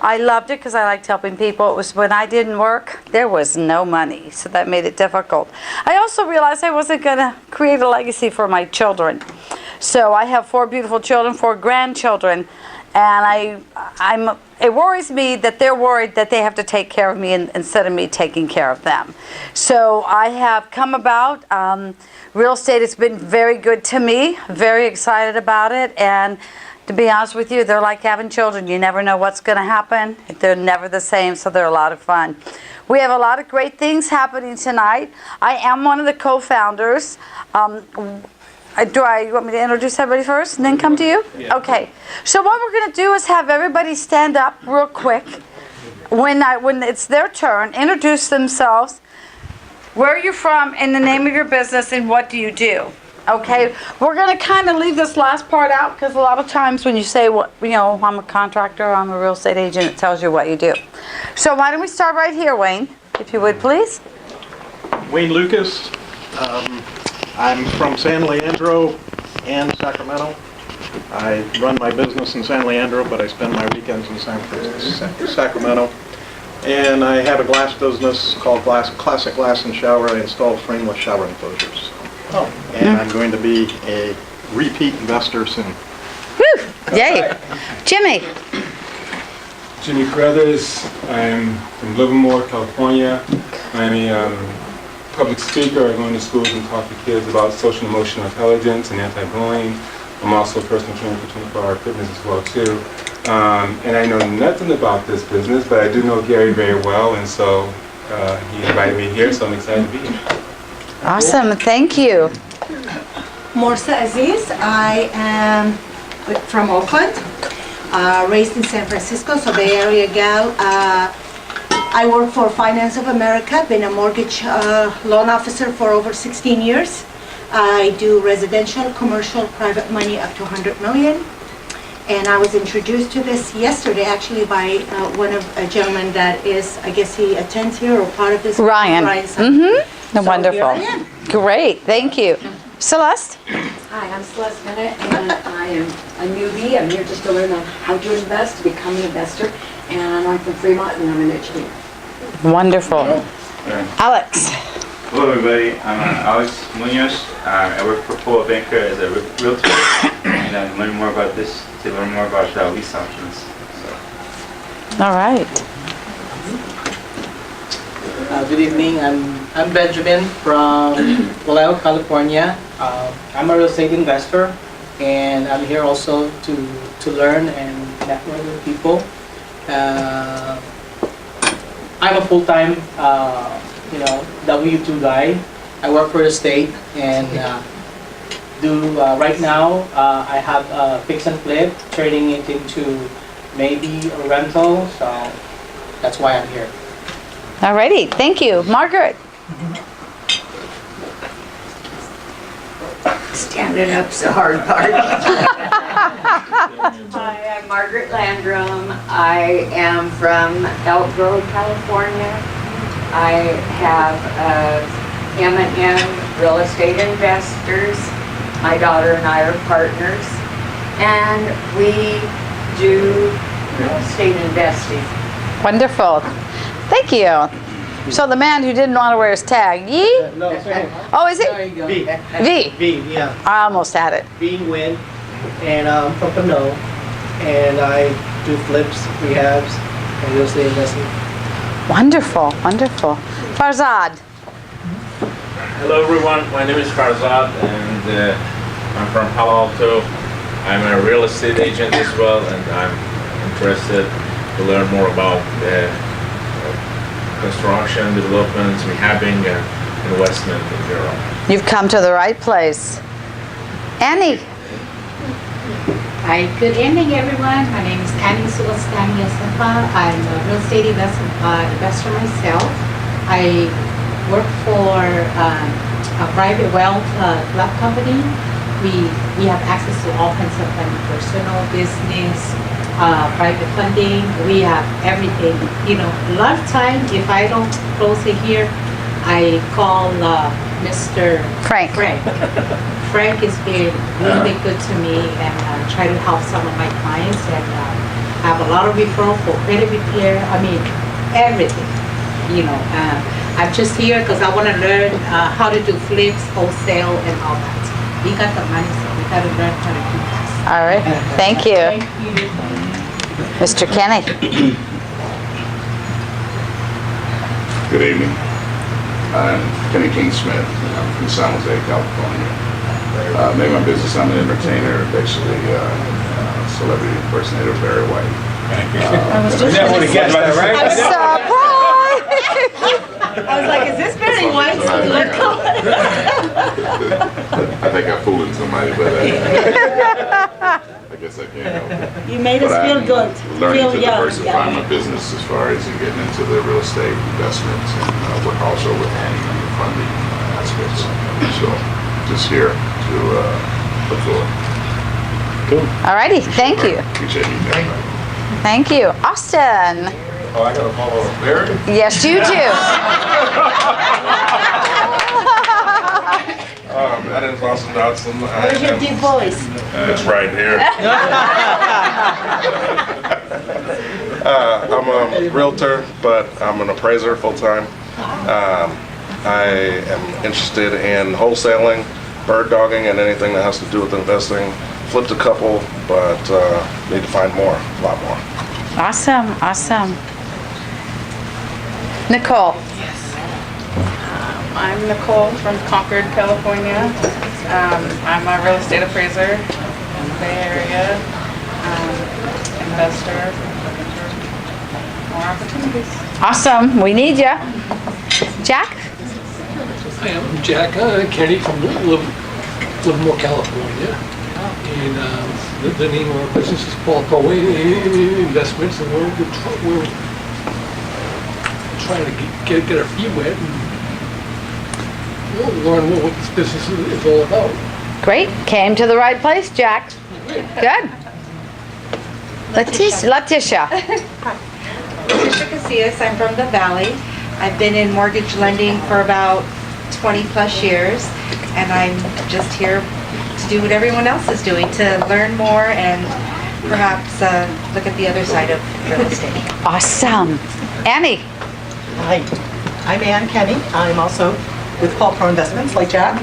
I loved it because I liked helping people. It was when I didn't work, there was no money, so that made it difficult. I also realized I wasn't going to create a legacy for my children. So I have 4 beautiful children, 4 grandchildren, and it worries me that they're worried that they have to take care of me instead of me taking care of them. So I have come about. Real estate has been very good to me, very excited about it, and to be honest with you, they're like having children. You never know what's going to happen. They're never the same, so they're a lot of fun. We have a lot of great things happening tonight. I am one of the co-founders. You want me to introduce everybody first and then come to you? Yeah. Okay. So what we're going to do is have everybody stand up real quick. When it's their turn, introduce themselves, where you're from, and the name of your business, and what do you do. Okay, we're going to kind of leave this last part out because a lot of times when you say, I'm a contractor, I'm a real estate agent, it tells you what you do. So why don't we start right here, Wayne, if you would, please. Wayne Lucas. I'm from San Leandro and Sacramento. I run my business in San Leandro, but I spend my weekends in Sacramento. And I have a glass business called Classic Glass and Shower. I install frameless shower enclosures. And I'm going to be a repeat investor soon. Woo! Yay! Jimmy. Jimmy Carruthers. I'm from Livermore, California. I'm a public speaker. I go into schools and talk to kids about social and emotional intelligence and anti-bullying. I'm also a personal trainer for 24-hour fitness as well too. And I know nothing about this business, but I do know Gary very well, and so he invited me here, so I'm excited to be here. Awesome, thank you. Morsa Aziz, I am from Oakland, raised in San Francisco, so Bay Area gal. I work for Finance of America, been a mortgage loan officer for over 16 years. I do residential, commercial, private money up to 100 million. And I was introduced to this yesterday actually by one of a gentleman that is, I guess he attends here or part of this. Ryan. So wonderful. Great, thank you. Celeste? Hi, I'm Celeste Bennett, and I am a newbie. I'm here just to learn how to invest, to become an investor. And I'm from Fremont, and I'm an educator. Wonderful. Alex? Hello, everybody. I'm Alex Munoz. I work for Poa Banker as a realtor, and I'm learning more about this to learn more about lease options. So. All right. Good evening. I'm Benjamin from Vallejo, California. I'm a real estate investor, and I'm here also to learn and network with people. I'm a full-time, W-2 guy. I work for the state and right now I have fix and flip, turning it into maybe a rental. So that's why I'm here. Alrighty, thank you. Margaret? Standing up's the hard part. Hi, I'm Margaret Landrum. I am from Elk Grove, California. I have M&M Real Estate Investors. My daughter and I are partners, and we do real estate investing. Wonderful. Thank you. So the man who didn't want to wear his tag, Yee? No, sorry. Oh, is it? There you go. V. Yeah. I almost had it. V Win, and I'm from Pano, and I do flips, rehabs, and real estate investing. Wonderful, wonderful. Farzad. Hello everyone, my name is Farzad and I'm from Palo Alto. I'm a real estate agent as well, and I'm interested to learn more about construction, developments, rehabbing, and investment in general. You've come to the right place. Annie. Hi, good evening everyone. My name is Annie Sulastani-Yasefa. I'm a real estate investor myself. I work for a private wealth club company. We have access to all kinds of funding, personal, business, private funding. We have everything. A lot of time, if I don't close it here, I call Mr. Frank. Frank has been really good to me and try to help some of my clients. And have a lot of referral for credit repair. I mean, everything. You know, I'm just here because I want to learn how to do flips, wholesale, and all that. We got the money, so we got to learn how to do that. All right, thank you. Mr. Kenny. Good evening. I'm Kenny King Smith. I'm from San Jose, California. Made my business. I'm an entertainer, basically celebrity impersonator, Barry White. I'm surprised. I was like, is this Barry White? I think I fooled somebody, but I guess I can't help it. You made us But feel I'm good, learning feel to young. diversify my business as far as getting into the real estate investments and work also with Annie on the funding aspects. So just here to look forward. All righty, thank you. Appreciate you guys. Thank you. Austin. Oh, I gotta follow Barry? Yes, you do. My name is Austin Dodson. Where's your deep voice? It's right here. I'm a realtor, but I'm an appraiser full-time. I am interested in wholesaling, bird dogging, and anything that has to do with investing. Flipped a couple, but need to find more, a lot more. Awesome, awesome. Nicole. I'm Nicole from Concord, California. I'm a real estate appraiser in the Bay Area, investor, looking for more opportunities. Awesome, we need you. Jack? Hi, I'm Jack Kenny from Livermore, California. And the name of our business is Paul Cohen Investments, and we're trying to get our feet wet and learn what this business is all about. Great, came to the right place, Jack. Good. Leticia. Leticia Casillas, I'm from the Valley. I've been in mortgage lending for about 20 plus years, and I'm just here to do what everyone else is doing, to learn more and perhaps look at the other side of real estate. Awesome. Annie. Hi, I'm Ann Kenny. I'm also with Paul Pro Investments, like Jack.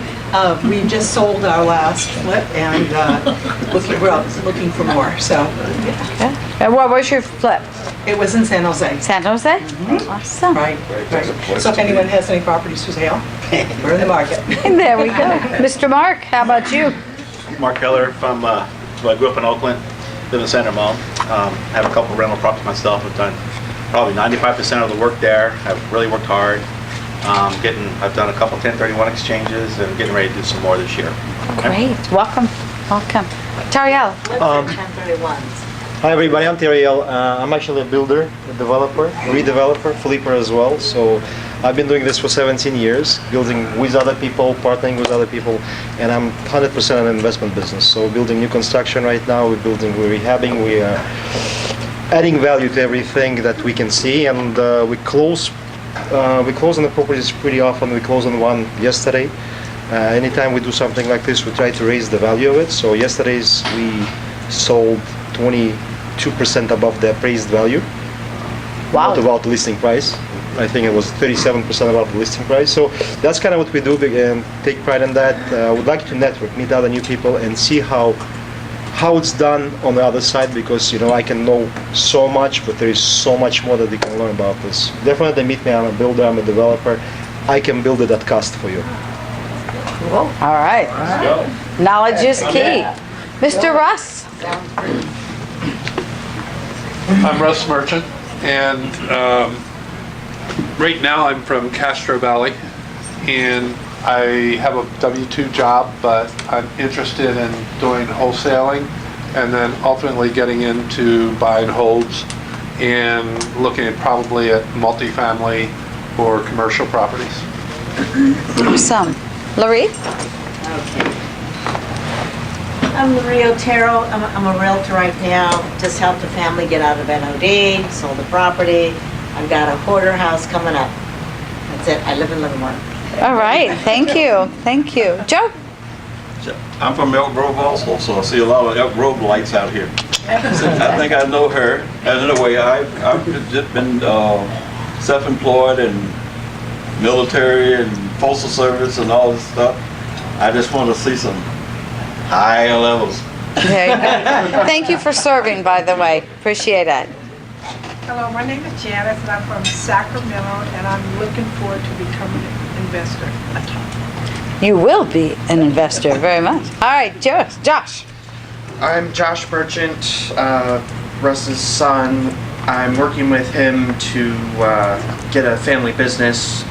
We just sold our last flip and we're out looking for more. So, yeah. And what was your flip? It was in San Jose. San Jose? Mm-hmm. Awesome. Right. So if anyone has any properties for sale, we're in the market. There we go. Mr. Mark, how about you? Mark Keller from, I grew up in Oakland, live in San Ramon. Have a couple rental properties myself. I've done probably 95% of the work there. I've really worked hard. I've done a couple 1031 exchanges and getting ready to do some more this year. Great. Welcome. Welcome. Tariel. 1031s. Hi everybody, I'm Tariel. I'm actually a builder, a developer, redeveloper, flipper as well. So I've been doing this for 17 years, building with other people, partnering with other people, and I'm 100% an investment business. So building new construction right now, we're rehabbing, we are adding value to everything that we can see, and we close on the properties pretty often. We closed on one yesterday. Anytime we do something like this, we try to raise the value of it. So yesterday's we sold 22% above the appraised value. Wow. Not about the listing price. I think it was 37% above the listing price. So that's kind of what we do and take pride in that. I would like to network, meet other new people and see how it's done on the other side, because I can know so much, but there is so much more that we can learn about this. Definitely meet me. I'm a builder, I'm a developer. I can build it at cost for you. Cool. All right. Let's go. Knowledge is key. Mr. Russ. I'm Russ Merchant, and right now I'm from Castro Valley, and I have a W-2 job, but I'm interested in doing wholesaling and then ultimately getting into buy and holds and looking at probably at multifamily or commercial properties. Awesome. Laurie? I'm Laurie Otero. I'm a realtor right now. Just helped a family get out of NOD, sold the property. I've got a hoarder house coming up. That's it. I live in Livermore. All right. Thank you. Thank you. Joe? I'm from Elk Grove also, so I see a lot of Elk Grove lights out here. I think I know her. And in a way, I've just been self-employed and military and postal service and all this stuff. I just want to see some higher levels. Okay. Thank you for serving, by the way. Appreciate it. Hello, my name is Janice, and I'm from Sacramento, and I'm looking forward to becoming an investor. You will be an investor very much. All right, Josh. I'm Josh Merchant, Russ's son. I'm working with him to get a family business,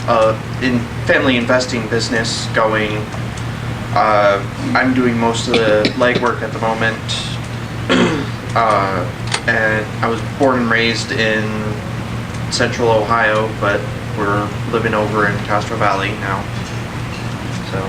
family investing business going. I'm doing most of the legwork at the moment. And I was born and raised in Central Ohio, but we're living over in Castro Valley now. So.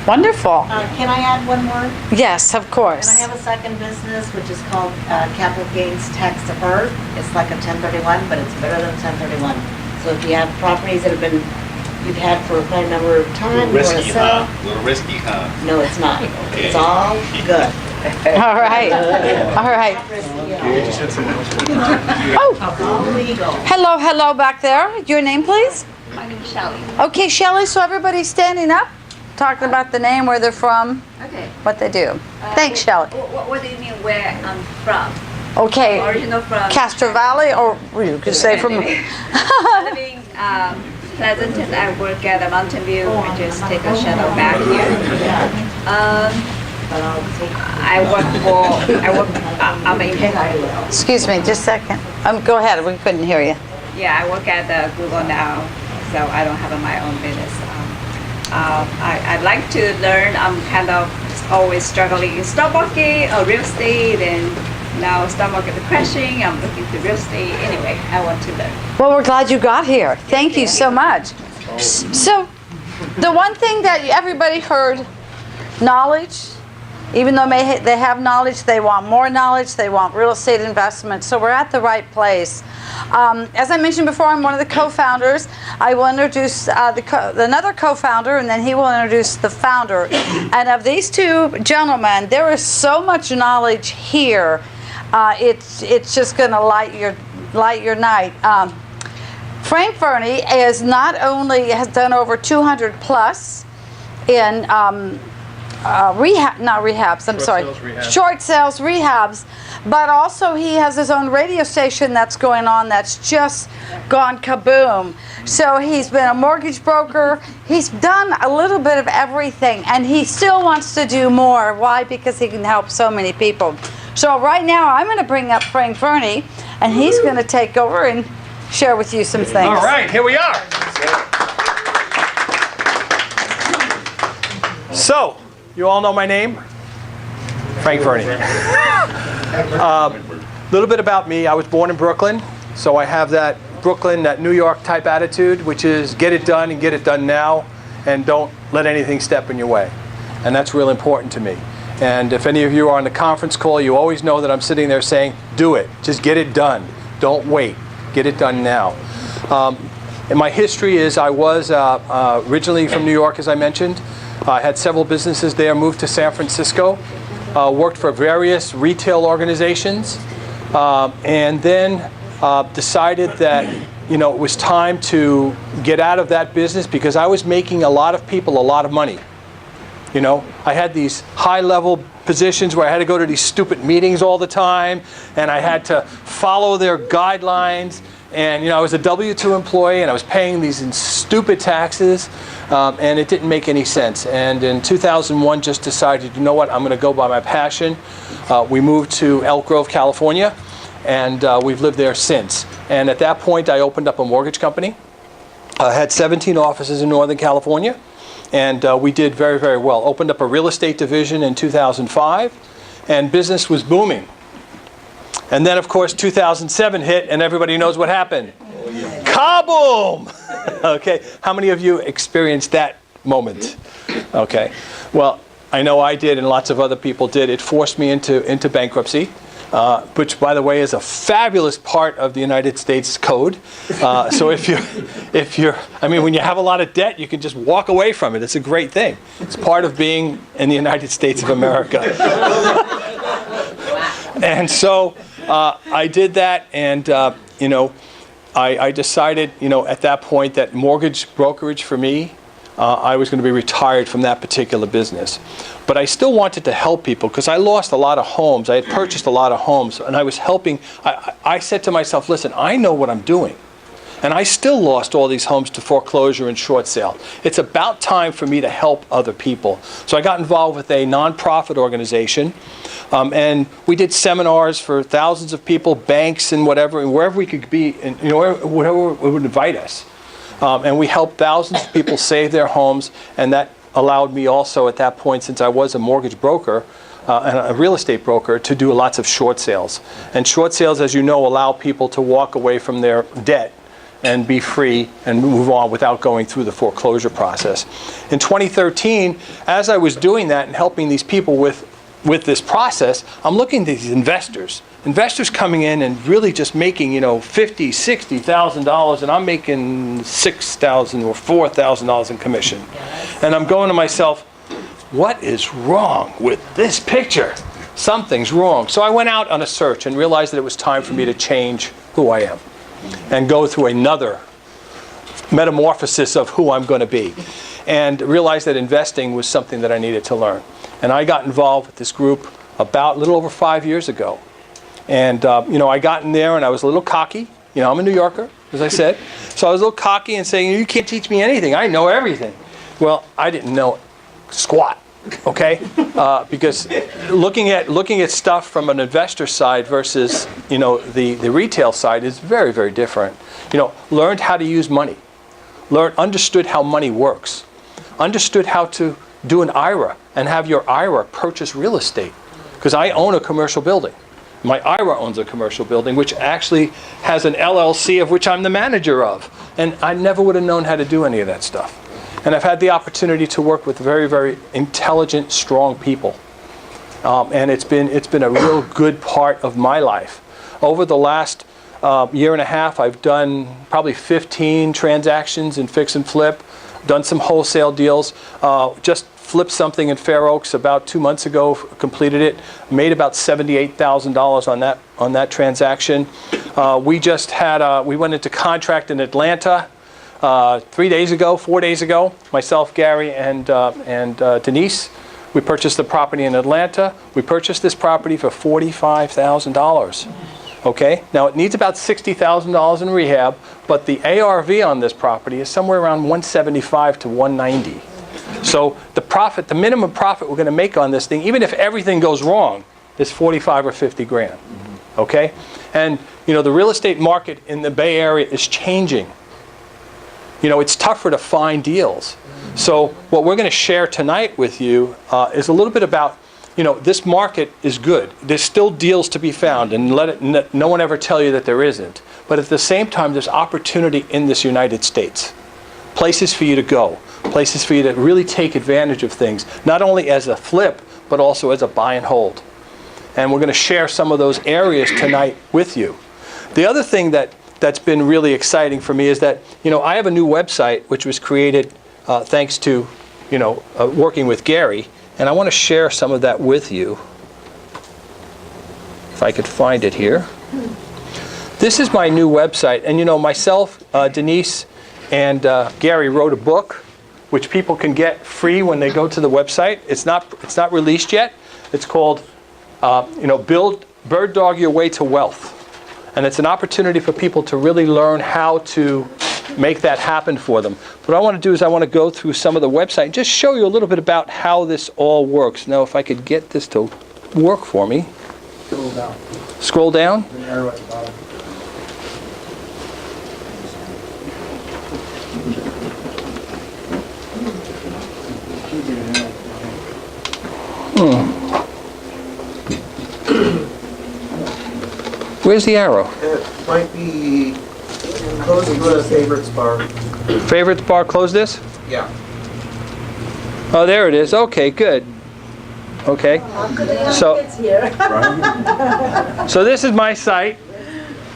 Wonderful. Can I add one more? Yes, of course. And I have a second business, which is called Capital Gains Tax Deferred. It's like a 1031, but it's better than 1031. So if you have properties that you've had for quite a number of time, you want to sell. A little risky, huh? No, it's not. It's all good. All right. All right. Oh. Hello back there. Your name, please? My name is Shelly. Okay, Shelly, so everybody's standing up, talking about the name, where they're from, Okay. what they do. Thanks, Shelly. What do you mean where I'm from? Okay. Original from Castro Valley, or you could say from... living Pleasanton. I work at a Mountain View. We just take a shuttle back here. I'm in. Excuse me, just a second. Go ahead, we couldn't hear you. Yeah, I work at Google now, so I don't have my own business. I'd like to learn. I'm kind of always struggling in stock market or real estate, and now stock market is crashing. I'm looking to real estate. Anyway, I want to learn. Well, we're glad you got here. Thank you so much. So, the one thing that everybody heard, knowledge. Even though they have knowledge, they want more knowledge. They want real estate investment. So we're at the right place. As I mentioned before, I'm one of the co-founders. I will introduce another co-founder, and then he will introduce the founder. And of these two gentlemen, there is so much knowledge here. It's just going to light your night. Frank Fernie has done over 200 plus in short sales rehabs, but also he has his own radio station that's going on that's just gone kaboom. So he's been a mortgage broker. He's done a little bit of everything, and he still wants to do more. Why? Because he can help so many people. So right now I'm going to bring up Frank Fernie, and he's going to take over and share with you some things. All right, here we are. So, you all know my name? Frank Fernie. Little bit about me. I was born in Brooklyn, so I have that New York type attitude, which is get it done and get it done now, and don't let anything step in your way. And that's real important to me. And if any of you are on the conference call, you always know that I'm sitting there saying, do it. Just get it done. Don't wait. Get it done now. And my history is I was originally from New York, as I mentioned. I had several businesses there, moved to San Francisco, worked for various retail organizations, and then decided that it was time to get out of that business because I was making a lot of people a lot of money. I had these high-level positions where I had to go to these stupid meetings all the time, and I had to follow their guidelines. And I was a W-2 employee, and I was paying these stupid taxes, and it didn't make any sense. And in 2001, just decided, you know what, I'm going to go by my passion. We moved to Elk Grove, California, and we've lived there since. And at that point, I opened up a mortgage company. I had 17 offices in Northern California, and we did very, very well. Opened up a real estate division in 2005, and business was booming. And then, of course, 2007 hit, and everybody knows what happened. Kaboom! Okay, how many of you experienced that moment? Okay, well, I know I did, and lots of other people did. It forced me into bankruptcy. which, by the way, is a fabulous part of the United States Code. So if you're, I mean, when you have a lot of debt, you can just walk away from it. It's a great thing. It's part of being in the United States of America. And so I did that, and I decided, at that point that mortgage brokerage for me, I was going to be retired from that particular business. But I still wanted to help people because I lost a lot of homes. I had purchased a lot of homes, and I was helping. I said to myself, listen, I know what I'm doing. And I still lost all these homes to foreclosure and short sale. It's about time for me to help other people. So I got involved with a nonprofit organization, and we did seminars for thousands of people, banks and whatever, and wherever we could be, and whoever would invite us. And we helped thousands of people save their homes, and that allowed me also at that point, since I was a mortgage broker, and a real estate broker, to do lots of short sales. And short sales, as you know, allow people to walk away from their debt and be free and move on without going through the foreclosure process. In 2013, as I was doing that and helping these people with this process, I'm looking at these investors coming in and really just making, $50,000, $60,000, and I'm making $6,000 or $4,000 in commission. And I'm going to myself, what is wrong with this picture? Something's wrong. So I went out on a search and realized that it was time for me to change who I am and go through another metamorphosis of who I'm going to be, and realized that investing was something that I needed to learn. And I got involved with this group about a little over 5 years ago. And I got in there and I was a little cocky. I'm a New Yorker, as I said. So I was a little cocky and saying, you can't teach me anything. I know everything. Well, I didn't know squat. Okay, because looking at stuff from an investor side versus the retail side is very, very different. Learned how to use money, understood how money works, understood how to do an IRA and have your IRA purchase real estate, because I own a commercial building. My IRA owns a commercial building which actually has an LLC of which I'm the manager of, and I never would have known how to do any of that stuff. And I've had the opportunity to work with very, very intelligent, strong people. And it's been a real good part of my life. Over the last year and a half, I've done probably 15 transactions in fix and flip, done some wholesale deals, just flipped something in Fair Oaks about 2 months ago, completed it, made about $78,000 on that transaction. We went into contract in Atlanta 4 days ago, myself, Gary, and Denise. We purchased the property in Atlanta. We purchased this property for $45,000. Okay? Now it needs about $60,000 in rehab, but the ARV on this property is somewhere around $175 to $190. So the minimum profit we're going to make on this thing, even if everything goes wrong, is 45 or 50 grand. Okay? And the real estate market in the Bay Area is changing. It's tougher to find deals. So what we're going to share tonight with you is a little bit about, this market is good. There's still deals to be found, and no one ever tell you that there isn't. But at the same time, there's opportunity in this United States. Places for you to go. Places for you to really take advantage of things, not only as a flip, but also as a buy and hold. And we're going to share some of those areas tonight with you. The other thing that's been really exciting for me is that, I have a new website which was created thanks to, working with Gary, and I want to share some of that with you. If I could find it here. This is my new website, and myself, Denise, and Gary wrote a book which people can get free when they go to the website. It's not released yet. It's called, Bird Dog Your Way to Wealth. And it's an opportunity for people to really learn how to make that happen for them. What I want to do is I want to go through some of the website and just show you a little bit about how this all works. Now, if I could get this to work for me. Scroll down. Scroll down? An arrow at the bottom. Where's the arrow? It might be close to the favorites bar. Favorites bar, close this? Yeah. Oh, there it is. Okay, good. Okay, so so this is my site,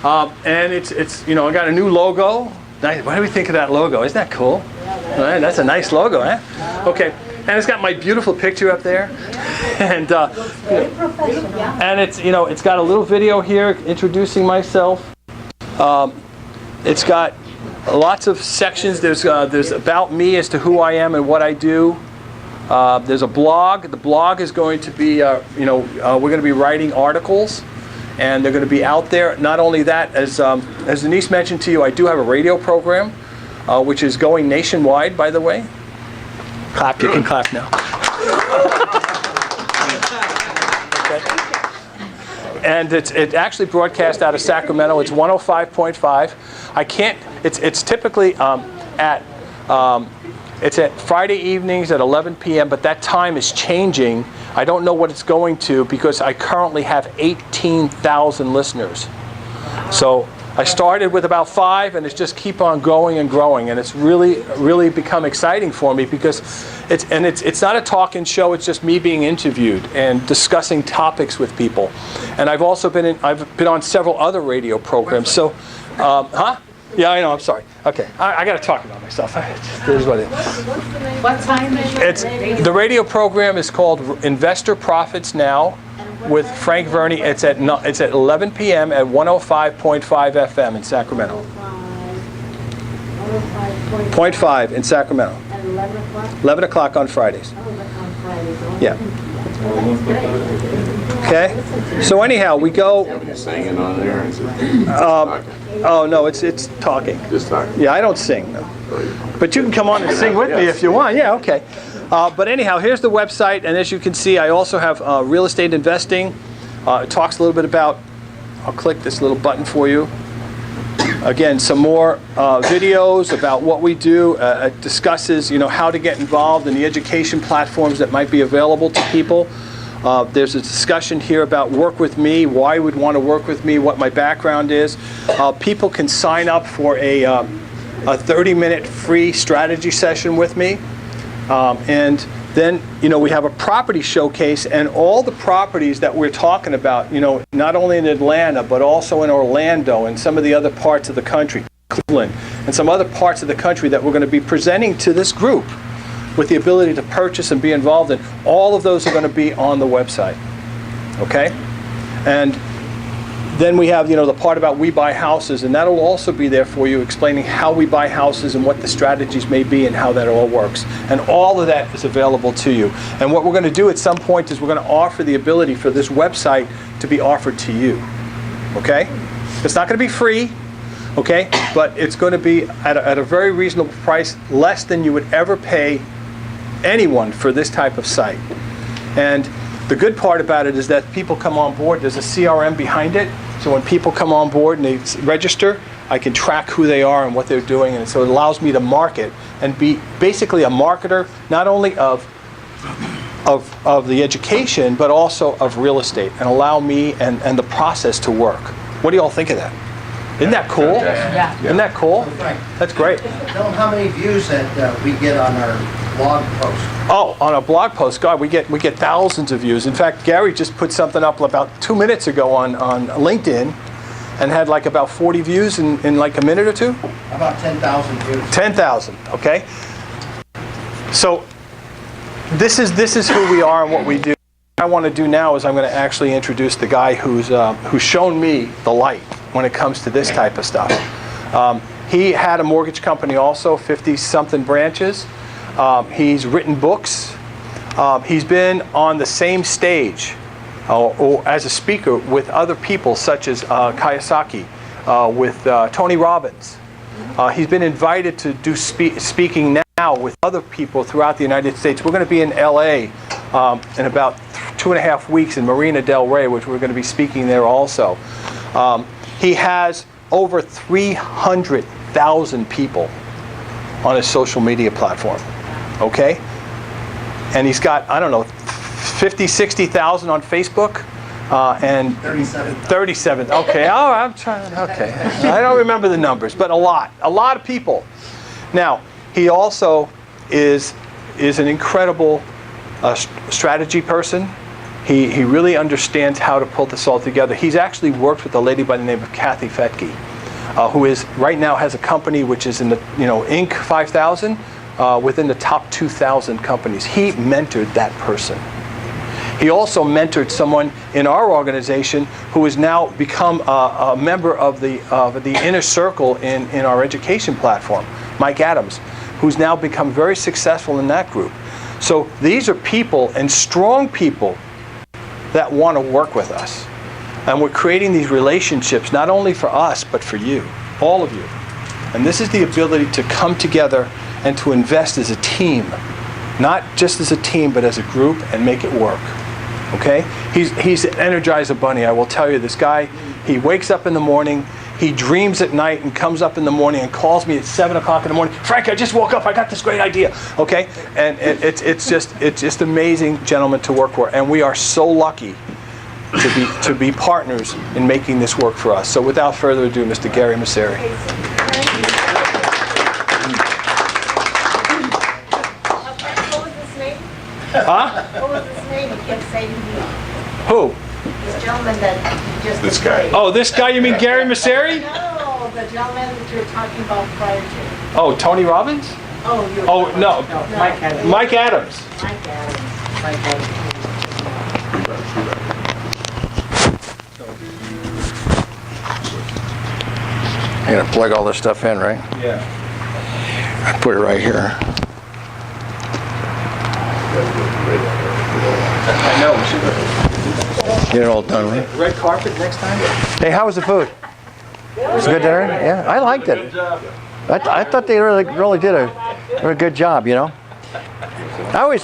and it's I got a new logo. Nice. What do we think of that logo? Isn't that cool? All right, that's a nice logo, eh? Okay, and it's got my beautiful picture up there, and it's it's got a little video here introducing myself. It's got lots of sections. There's about me as to who I am and what I do. There's a blog. The blog is going to be, we're going to be writing articles, and they're going to be out there. Not only that, as Denise mentioned to you, I do have a radio program, which is going nationwide, by the way. Clap. You can clap now. And it actually broadcast out of Sacramento. It's 105.5. I can't. It's typically it's at Friday evenings at 11 p.m. But that time is changing. I don't know what it's going to because I currently have 18,000 listeners. So I started with about 5, and it's just keep on growing and growing, and it's really become exciting for me because it's not a talking show. It's just me being interviewed and discussing topics with people. And I've also been on several other radio programs. So, Yeah, I know. I'm sorry. Okay, I got to talk about myself. This is what it is. What time is it? The radio program is called Investor Profits Now with Frank Verney. It's at 11 p.m. at 105.5 FM in Sacramento. 0.5 in Sacramento. At 11 o'clock? 11 o'clock on Fridays. Yeah. Okay. So anyhow, we go. Somebody singing on there? Oh no, it's talking. Just talking. Yeah, I don't sing. No. But you can come on and sing with me if you want. Yeah, okay. But anyhow, here's the website, and as you can see, I also have real estate investing. It talks a little bit about. I'll click this little button for you. Again, some more videos about what we do. It discusses, how to get involved in the education platforms that might be available to people. There's a discussion here about work with me, why you would want to work with me, what my background is. People can sign up for a 30-minute free strategy session with me. And then, we have a property showcase, and all the properties that we're talking about, not only in Atlanta, but also in Orlando and some of the other parts of the country, Cleveland, and some other parts of the country that we're going to be presenting to this group with the ability to purchase and be involved in. All of those are going to be on the website. Okay? And then we have, the part about we buy houses, and that'll also be there for you, explaining how we buy houses and what the strategies may be and how that all works. And all of that is available to you. And what we're going to do at some point is we're going to offer the ability for this website to be offered to you. Okay? It's not going to be free, okay? But it's going to be at a very reasonable price, less than you would ever pay anyone for this type of site. And the good part about it is that people come on board, there's a CRM behind it, so when people come on board and they register, I can track who they are and what they're doing, and so it allows me to market and be basically a marketer, not only of the education, but also of real estate, and allow me and the process to work. What do you all think of that? Isn't that cool? Yeah. Isn't that cool? That's great. Tell them how many views that we get on our blog post. Oh, on a blog post, God, we get thousands of views. In fact, Gary just put something up about 2 minutes ago on LinkedIn and had like about 40 views in like a minute or two. About 10,000 views. 10,000, okay? So this is who we are and what we do. What I want to do now is I'm going to actually introduce the guy who's shown me the light when it comes to this type of stuff. He had a mortgage company also, 50-something branches. He's written books. He's been on the same stage or as a speaker with other people such as Kiyosaki, with Tony Robbins. He's been invited to do speaking now with other people throughout the United States. We're going to be in LA in about 2.5 weeks in Marina del Rey, which we're going to be speaking there also. He has over 300,000 people on his social media platform. Okay? And he's got, 50, 60,000 on Facebook. And 37. Okay. Oh, I'm trying. Okay. I don't remember the numbers, but a lot of people. Now, he also is an incredible strategy person. He really understands how to pull this all together. He's actually worked with a lady by the name of Kathy Fetke, who is right now has a company which is in the Inc. 5000 within the top 2,000 companies. He mentored that person. He also mentored someone in our organization who has now become a member of the inner circle in our education platform, Mike Adams, who's now become very successful in that group. So these are people, and strong people, that want to work with us. And we're creating these relationships not only for us, but for you, all of you. And this is the ability to come together and to invest as a team, not just as a team, but as a group, and make it work. Okay? He's an Energizer Bunny, I will tell you. This guy, he wakes up in the morning, he dreams at night, and comes up in the morning and calls me at 7 o'clock in the morning. Frank, I just woke up, I got this great idea. Okay? And it's just amazing gentleman to work for. And we are so lucky to be partners in making this work for us. So without further ado, Mr. Gary Messeri. What was his name? Huh? What was his name? He kept saying Who? this gentleman that you just This guy. Oh, this guy, you mean Gary Messeri? No, the gentleman that you were talking about prior to. Oh, Tony Robbins? Oh, you're. Oh, no. Mike Adams. Mike Adams. Mike Adams. Mike Adams. I'm gonna plug all this stuff in, right? Yeah. I put it right here. I know. We should Get it all done, right? red carpet next time? Hey, how was the food? It was a good dinner? Yeah, I liked it. I thought they really did a good job, you know. I always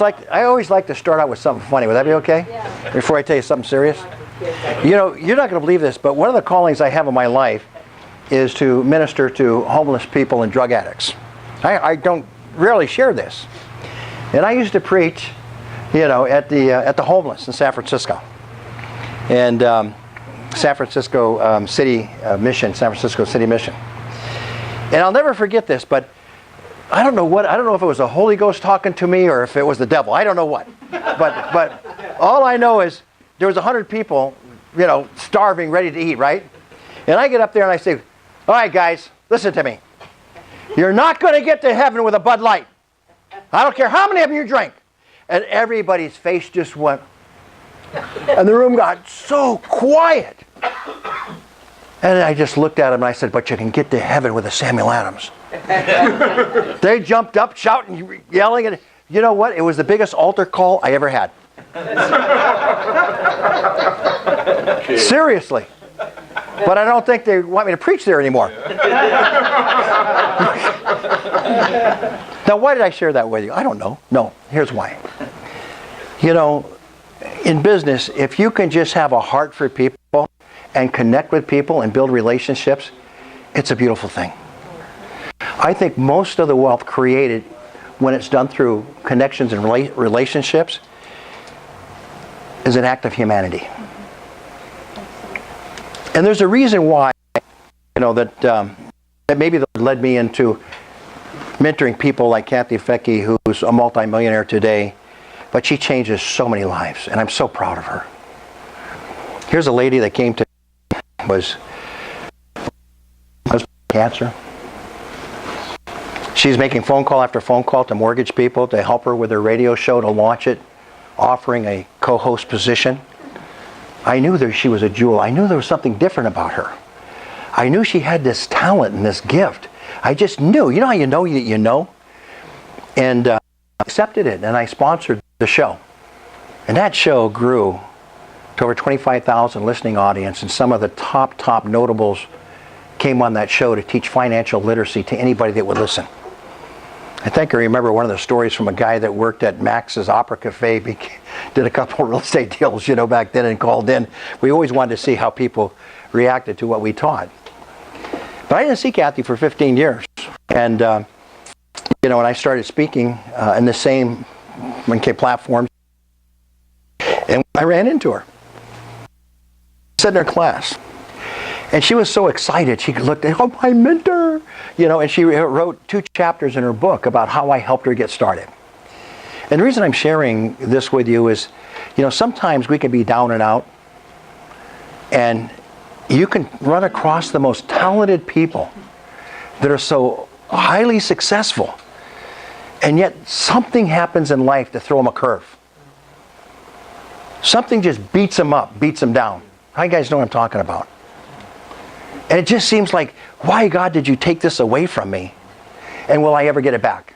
like to start out with something funny. Would that be okay? Yeah. Before I tell you something serious? You know, you're not going to believe this, but one of the callings I have in my life is to minister to homeless people and drug addicts. I don't rarely share this. And I used to preach, you know, at the homeless in San Francisco. And San Francisco City Mission, San Francisco City Mission. And I'll never forget this, but I don't know if it was the Holy Ghost talking to me or if it was the devil. I don't know what. But all I know is there was 100 people, you know, starving, ready to eat, right? And I get up there and I say, all right, guys, listen to me. You're not going to get to heaven with a Bud Light. I don't care how many of them you drink. And everybody's face just went, and the room got so quiet. And I just looked at him and I said, but you can get to heaven with a Samuel Adams. They jumped up, shouting, yelling, and you know what? It was the biggest altar call I ever had. Seriously. But I don't think they want me to preach there anymore. Now, why did I share that with you? I don't know. No, here's why. You know, in business, if you can just have a heart for people and connect with people and build relationships, it's a beautiful thing. I think most of the wealth created when it's done through connections and relationships is an act of humanity. And there's a reason why, you know, that maybe that led me into mentoring people like Kathy Fetke, who's a multimillionaire today, but she changes so many lives, and I'm so proud of her. Here's a lady that came to was cancer. She's making phone call after phone call to mortgage people to help her with her radio show to launch it, offering a co-host position. I knew that she was a jewel. I knew there was something different about her. I knew she had this talent and this gift. I just knew. You know how you know that you know? And I accepted it, and I sponsored the show. And that show grew to over 25,000 listening audience, and some of the top notables came on that show to teach financial literacy to anybody that would listen. I think I remember one of the stories from a guy that worked at Max's Opera Cafe, did a couple of real estate deals, you know, back then and called in. We always wanted to see how people reacted to what we taught. But I didn't see Kathy for 15 years. And, you know, when I started speaking in the same platform, and I ran into her. I sat in her class. And she was so excited. She looked at, oh, my mentor. You know, and she wrote 2 chapters in her book about how I helped her get started. And the reason I'm sharing this with you is, you know, sometimes we can be down and out, and you can run across the most talented people that are so highly successful, and yet something happens in life to throw them a curve. Something just beats them up, beats them down. How you guys know what I'm talking about? And it just seems like, why, God, did you take this away from me? And will I ever get it back?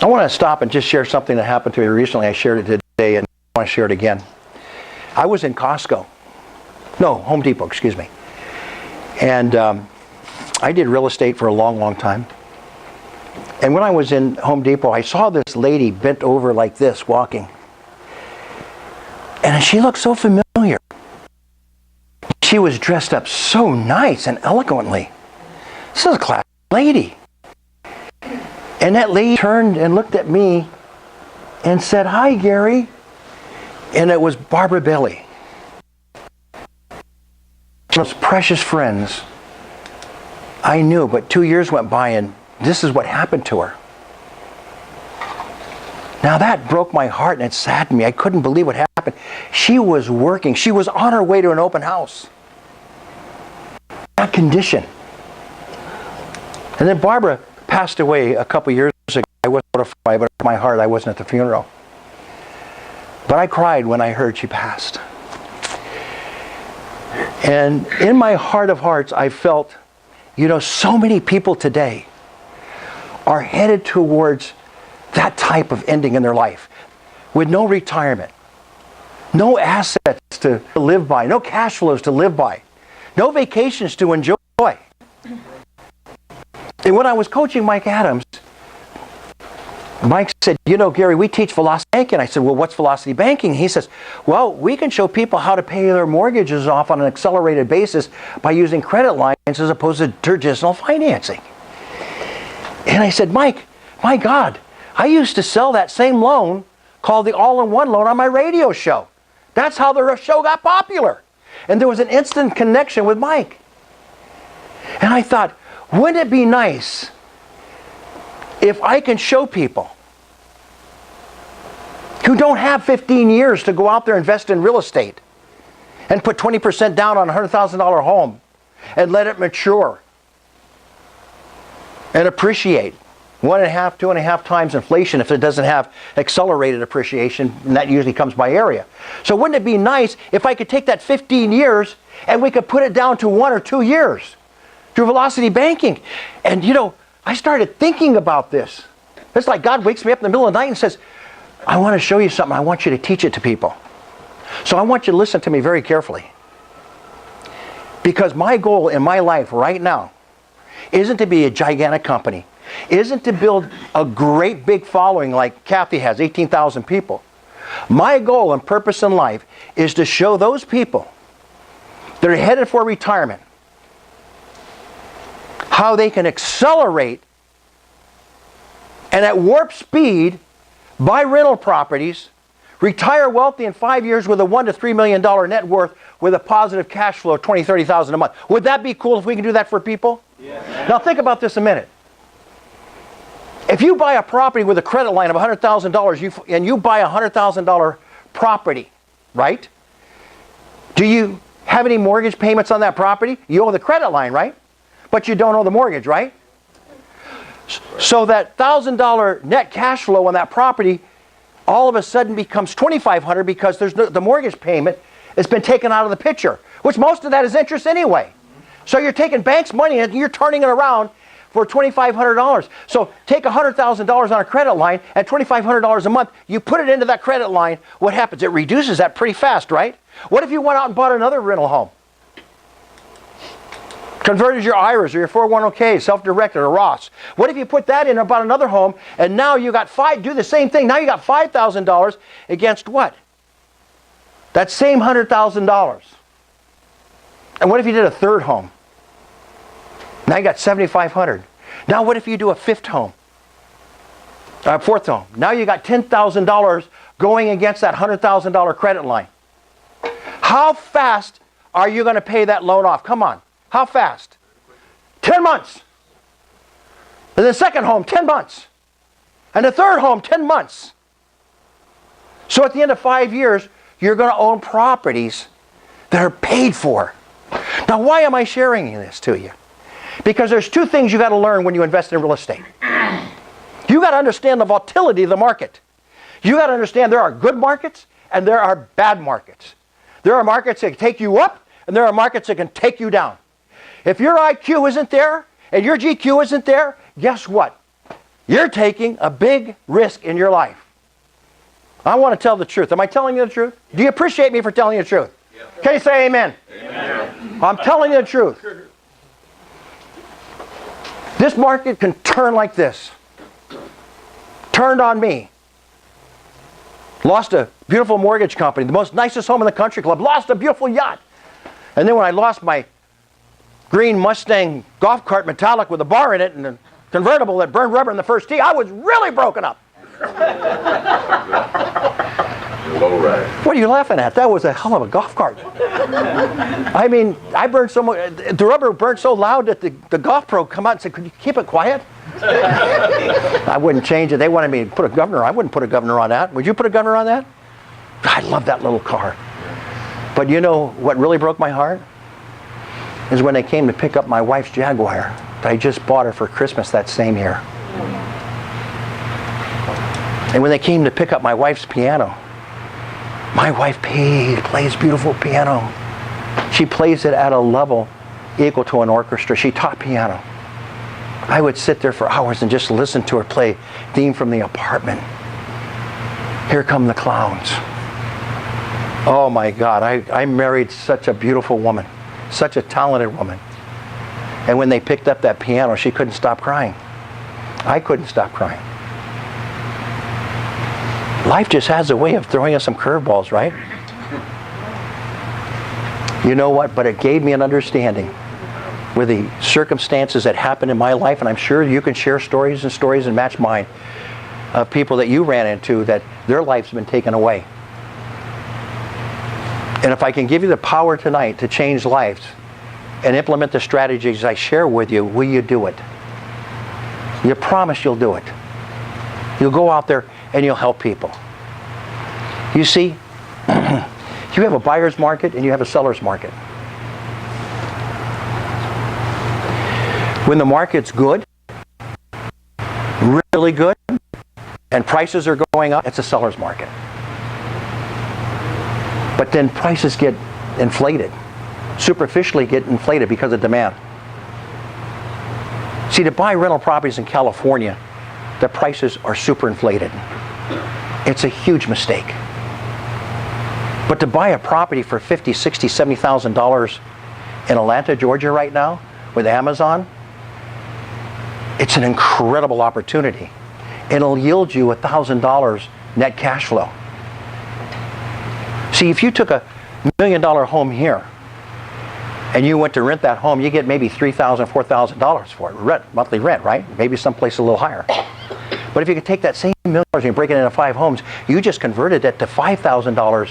I want to stop and just share something that happened to me recently. I shared it today and I want to share it again. I was in Costco. No, Home Depot, excuse me. And I did real estate for a long, long time. And when I was in Home Depot, I saw this lady bent over like this, walking. And she looked so familiar. She was dressed up so nice and eloquently. This is a classy lady. And that lady turned and looked at me and said, "Hi, Gary." And it was Barbara Bailey. Most precious friends I knew, but 2 years went by and this is what happened to her. Now that broke my heart and it saddened me. I couldn't believe what happened. She was working. She was on her way to an open house. That condition. And then Barbara passed away a couple years ago. I was notified, but in my heart I wasn't at the funeral. But I cried when I heard she passed. And in my heart of hearts, I felt, you know, so many people today are headed towards that type of ending in their life with no retirement, no assets to live by, no cash flows to live by, no vacations to enjoy. And when I was coaching Mike Adams, Mike said, "You know, Gary, we teach velocity banking." I said, "Well, what's velocity banking?" He says, "Well, we can show people how to pay their mortgages off on an accelerated basis by using credit lines as opposed to traditional financing." And I said, "Mike, my God, I used to sell that same loan called the all-in-one loan on my radio show. That's how the show got popular." And there was an instant connection with Mike. And I thought, wouldn't it be nice if I can show people who don't have 15 years to go out there and invest in real estate and put 20% down on a $100,000 home and let it mature and appreciate 1.5, 2.5 times inflation if it doesn't have accelerated appreciation, and that usually comes by area. So wouldn't it be nice if I could take that 15 years and we could put it down to 1 or 2 years through velocity banking? And you know, I started thinking about this. It's like God wakes me up in the middle of the night and says, "I want to show you something. I want you to teach it to people." So I want you to listen to me very carefully. Because my goal in my life right now isn't to be a gigantic company, isn't to build a great big following like Kathy has, 18,000 people. My goal and purpose in life is to show those people that are headed for retirement how they can accelerate and at warp speed buy rental properties, retire wealthy in 5 years with a $1 to $3 million net worth with a positive cash flow of $20,000, $30,000 a month. Would that be cool if we can do that for people? Yeah. Now think about this a minute. If you buy a property with a credit line of $100,000 and you buy a $100,000 property, right? Do you have any mortgage payments on that property? You owe the credit line, right? But you don't owe the mortgage, right? So that $1,000 net cash flow on that property all of a sudden becomes $2,500 because the mortgage payment has been taken out of the picture, which most of that is interest anyway. So you're taking bank's money and you're turning it around for $2,500. So take $100,000 on a credit line at $2,500 a month, you put it into that credit line, what happens? It reduces that pretty fast, right? What if you went out and bought another rental home? Converted your IRAs or your 401k, self-directed or Roths. What if you put that in about another home and now you got do the same thing. Now you got $5,000 against what? That same $100,000. And what if you did a third home? Now you got $7,500. Now what if you do a fourth home? Now you got $10,000 going against that $100,000 credit line. How fast are you going to pay that loan off? Come on. How fast? 10 months. And the second home, 10 months. And the third home, 10 months. So at the end of 5 years, you're going to own properties that are paid for. Now, why am I sharing this to you? Because there's two things you got to learn when you invest in real estate. You got to understand the volatility of the market. You got to understand there are good markets and there are bad markets. There are markets that can take you up and there are markets that can take you down. If your IQ isn't there and your GQ isn't there, guess what? You're taking a big risk in your life. I want to tell the truth. Am I telling you the truth? Do you appreciate me for telling you the truth? Yeah. Can you say amen? Amen. I'm telling you the truth. This market can turn like this. Turned on me. Lost a beautiful mortgage company, the most nicest home in the country club, lost a beautiful yacht. And then when I lost my green Mustang golf cart metallic with a bar in it and a convertible that burned rubber in the first tee, I was really broken up. Low ride. What are you laughing at? That was a hell of a golf cart. I mean, I burned so much, the rubber burned so loud that the golf pro come out and said, could you keep it quiet? I wouldn't change it. They wanted me to put a governor. I wouldn't put a governor on that. Would you put a governor on that? I love that little car. But you know what really broke my heart? Is when they came to pick up my wife's Jaguar that I just bought her for Christmas that same year. And when they came to pick up my wife's piano, my wife plays beautiful piano. She plays it at a level equal to an orchestra. She taught piano. I would sit there for hours and just listen to her play Theme from the Apartment. Here Come the Clowns. Oh my God, I married such a beautiful woman, such a talented woman. And when they picked up that piano, she couldn't stop crying. I couldn't stop crying. Life just has a way of throwing us some curveballs, right? You know what? But it gave me an understanding with the circumstances that happened in my life, and I'm sure you can share stories and match mine of people that you ran into that their life's been taken away. And if I can give you the power tonight to change lives and implement the strategies I share with you, will you do it? You promise you'll do it. You'll go out there and you'll help people. You see, you have a buyer's market and you have a seller's market. When the market's good, really good, and prices are going up, it's a seller's market. But then prices get inflated, superficially get inflated because of demand. See, to buy rental properties in California, the prices are super inflated. It's a huge mistake. But to buy a property for $50,000, $60,000, $70,000 in Atlanta, Georgia right now with Amazon, it's an incredible opportunity. It'll yield you $1,000 net cash flow. See, if you took a $1 million home here and you went to rent that home, you get maybe $3,000, $4,000 for it. Monthly rent, right? Maybe someplace a little higher. But if you could take that same $1 million and break it into 5 homes, you just converted it to $5,000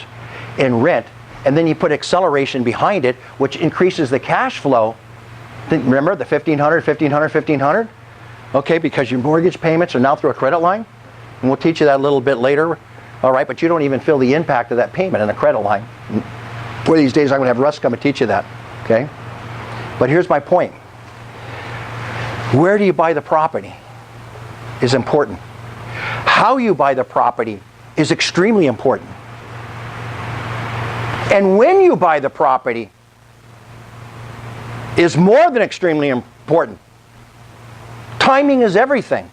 in rent, and then you put acceleration behind it, which increases the cash flow. Remember the $1,500? Okay, because your mortgage payments are now through a credit line, and we'll teach you that a little bit later. All right, but you don't even feel the impact of that payment in a credit line. One of these days I'm going to have Russ come and teach you that. Okay, but here's my point. Where do you buy the property is important. How you buy the property is extremely important. And when you buy the property is more than extremely important. Timing is everything.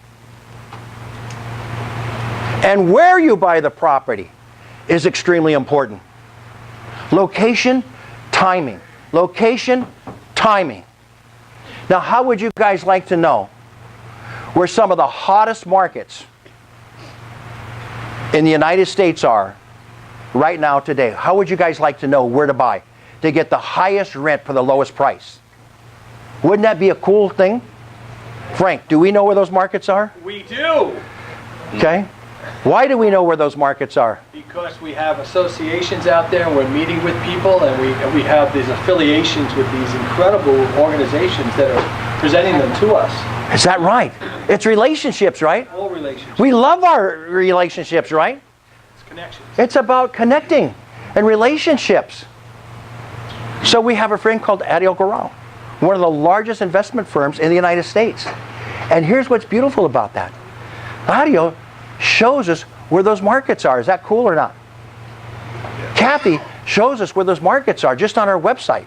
And where you buy the property is extremely important. Location, timing. Location, timing. Now, how would you guys like to know where some of the hottest markets in the United States are right now today? How would you guys like to know where to buy to get the highest rent for the lowest price? Wouldn't that be a cool thing? Frank, do we know where those markets are? We do. Okay. Why do we know where those markets are? Because we have associations out there and we're meeting with people and we have these affiliations with these incredible organizations that are presenting them to us. Is that right? It's relationships, right? All relationships. We love our relationships, right? It's connections. It's about connecting and relationships. So we have a friend called Adil Goral, one of the largest investment firms in the United States. And here's what's beautiful about that. Adil shows us where those markets are. Is that cool or not? Kathy shows us where those markets are just on our website.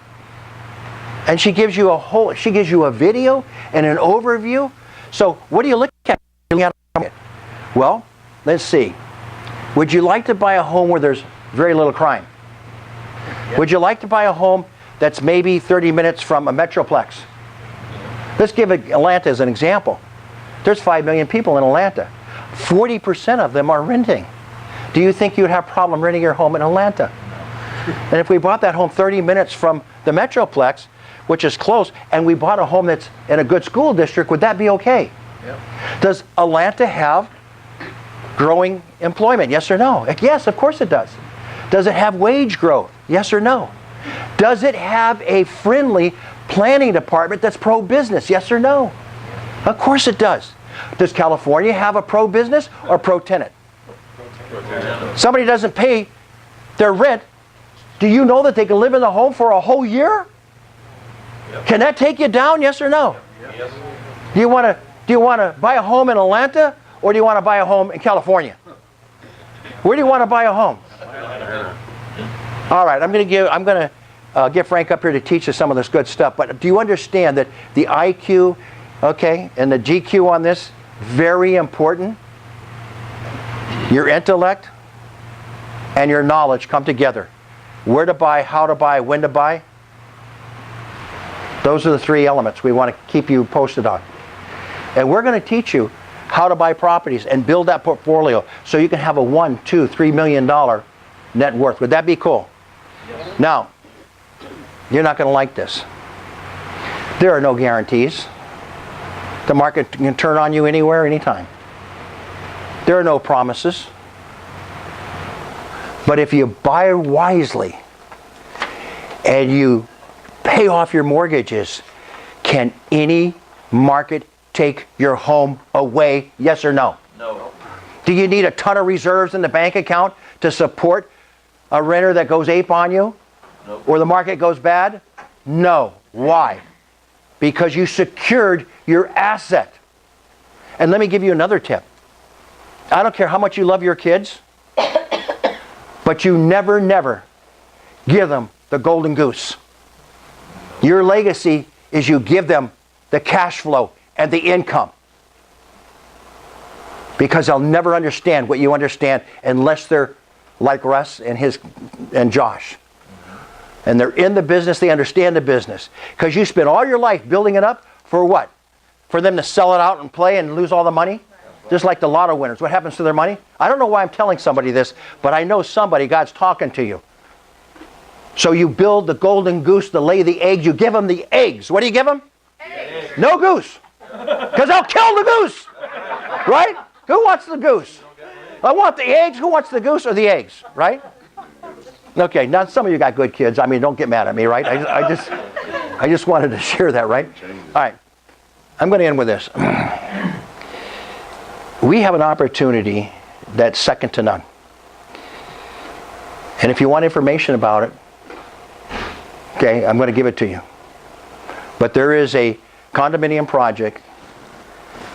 And she gives you a video and an overview. So what do you look at? Well, let's see. Would you like to buy a home where there's very little crime? Yep. Would you like to buy a home that's maybe 30 minutes from a metroplex? Let's give Atlanta as an example. There's 5 million people in Atlanta. 40% of them are renting. Do you think you'd have a problem renting your home in Atlanta? And if we bought that home 30 minutes from the metroplex, which is close, and we bought a home that's in a good school district, would that be okay? Yep. Does Atlanta have growing employment? Yes or no? Yes, of course it does. Does it have wage growth? Yes or no? Does it have a friendly planning department that's pro-business? Yes or no? Of course it does. Does California have a pro-business or pro-tenant? Somebody doesn't pay their rent. Do you know that they can live in the home for a whole year? Yep. Can that take you down? Yes or no? Yes. Do you want to buy a home in Atlanta or do you want to buy a home in California? Where do you want to buy a home? All right, I'm going to get Frank up here to teach us some of this good stuff. But do you understand that the IQ, okay, and the GQ on this, very important? Your intellect and your knowledge come together. Where to buy, how to buy, when to buy. Those are the three elements we want to keep you posted on. And we're going to teach you how to buy properties and build that portfolio so you can have a $1, $2, $3 million net worth. Would that be cool? Yes. Now, you're not going to like this. There are no guarantees. The market can turn on you anywhere, anytime. There are no promises. But if you buy wisely and you pay off your mortgages, can any market take your home away? Yes or no? No. Do you need a ton of reserves in the bank account to support a renter that goes ape on you? No. Or the market goes bad? No. Why? Because you secured your asset. And let me give you another tip. I don't care how much you love your kids, but you never give them the golden goose. Your legacy is you give them the cash flow and the income. Because they'll never understand what you understand unless they're like Russ and Josh. And they're in the business, they understand the business. Because you spent all your life building it up for what? For them to sell it out and play and lose all the money? Just like the lotto winners. What happens to their money? I don't know why I'm telling somebody this, but I know somebody, God's talking to you. So you build the golden goose to lay the eggs. You give them the eggs. What do you give them? Eggs. No goose. Because they'll kill the goose. Right? Who wants the goose? I want the eggs. Who wants the goose or the eggs? Right? Okay, now some of you got good kids. I mean, don't get mad at me, right? I just wanted to share that, right? All right. I'm going to end with this. We have an opportunity that's second to none. And if you want information about it, okay, I'm going to give it to you. But there is a condominium project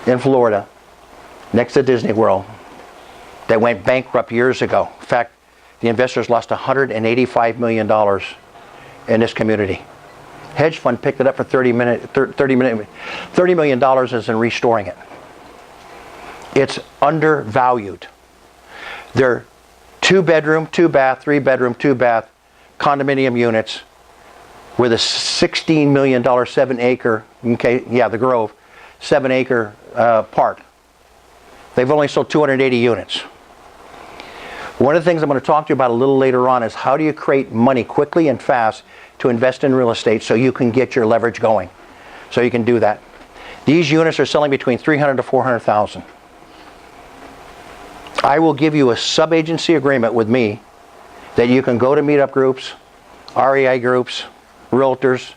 in Florida next to Disney World that went bankrupt years ago. In fact, the investors lost $185 million in this community. Hedge fund picked it up for $30 million is in restoring it. It's undervalued. They're 2-bedroom, 2-bath, 3-bedroom, 2-bath condominium units with a $16 million 7-acre, okay, yeah, the Grove, 7-acre park. They've only sold 280 units. One of the things I'm going to talk to you about a little later on is how do you create money quickly and fast to invest in real estate so you can get your leverage going. So you can do that. These units are selling between $300,000 to $400,000. I will give you a sub-agency agreement with me that you can go to meetup groups, REI groups, realtors,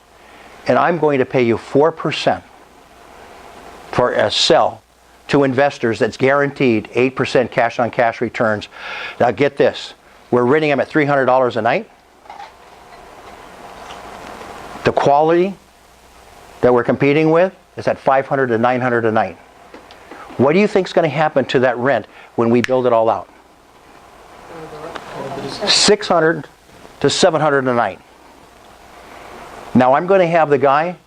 and I'm going to pay you 4% for a sell to investors that's guaranteed 8% cash-on-cash returns. Now get this, we're renting them at $300 a night. The quality that we're competing with is at $500 to $900 a night. What do you think is going to happen to that rent when we build it all out? $600 to $700 a night. Now I'm going to have the guy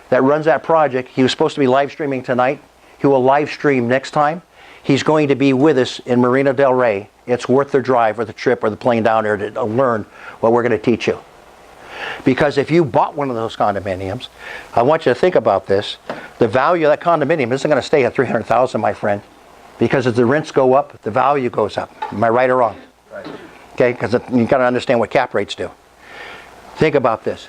that runs that project, he was supposed to be live streaming tonight. He will live stream next time. He's going to be with us in Marina Del Rey. It's worth the drive or the trip or the plane down there to learn what we're going to teach you. Because if you bought one of those condominiums, I want you to think about this. The value of that condominium isn't going to stay at $300,000, my friend. Because as the rents go up, the value goes up. Am I right or wrong? Right. Okay, because you got to understand what cap rates do. Think about this.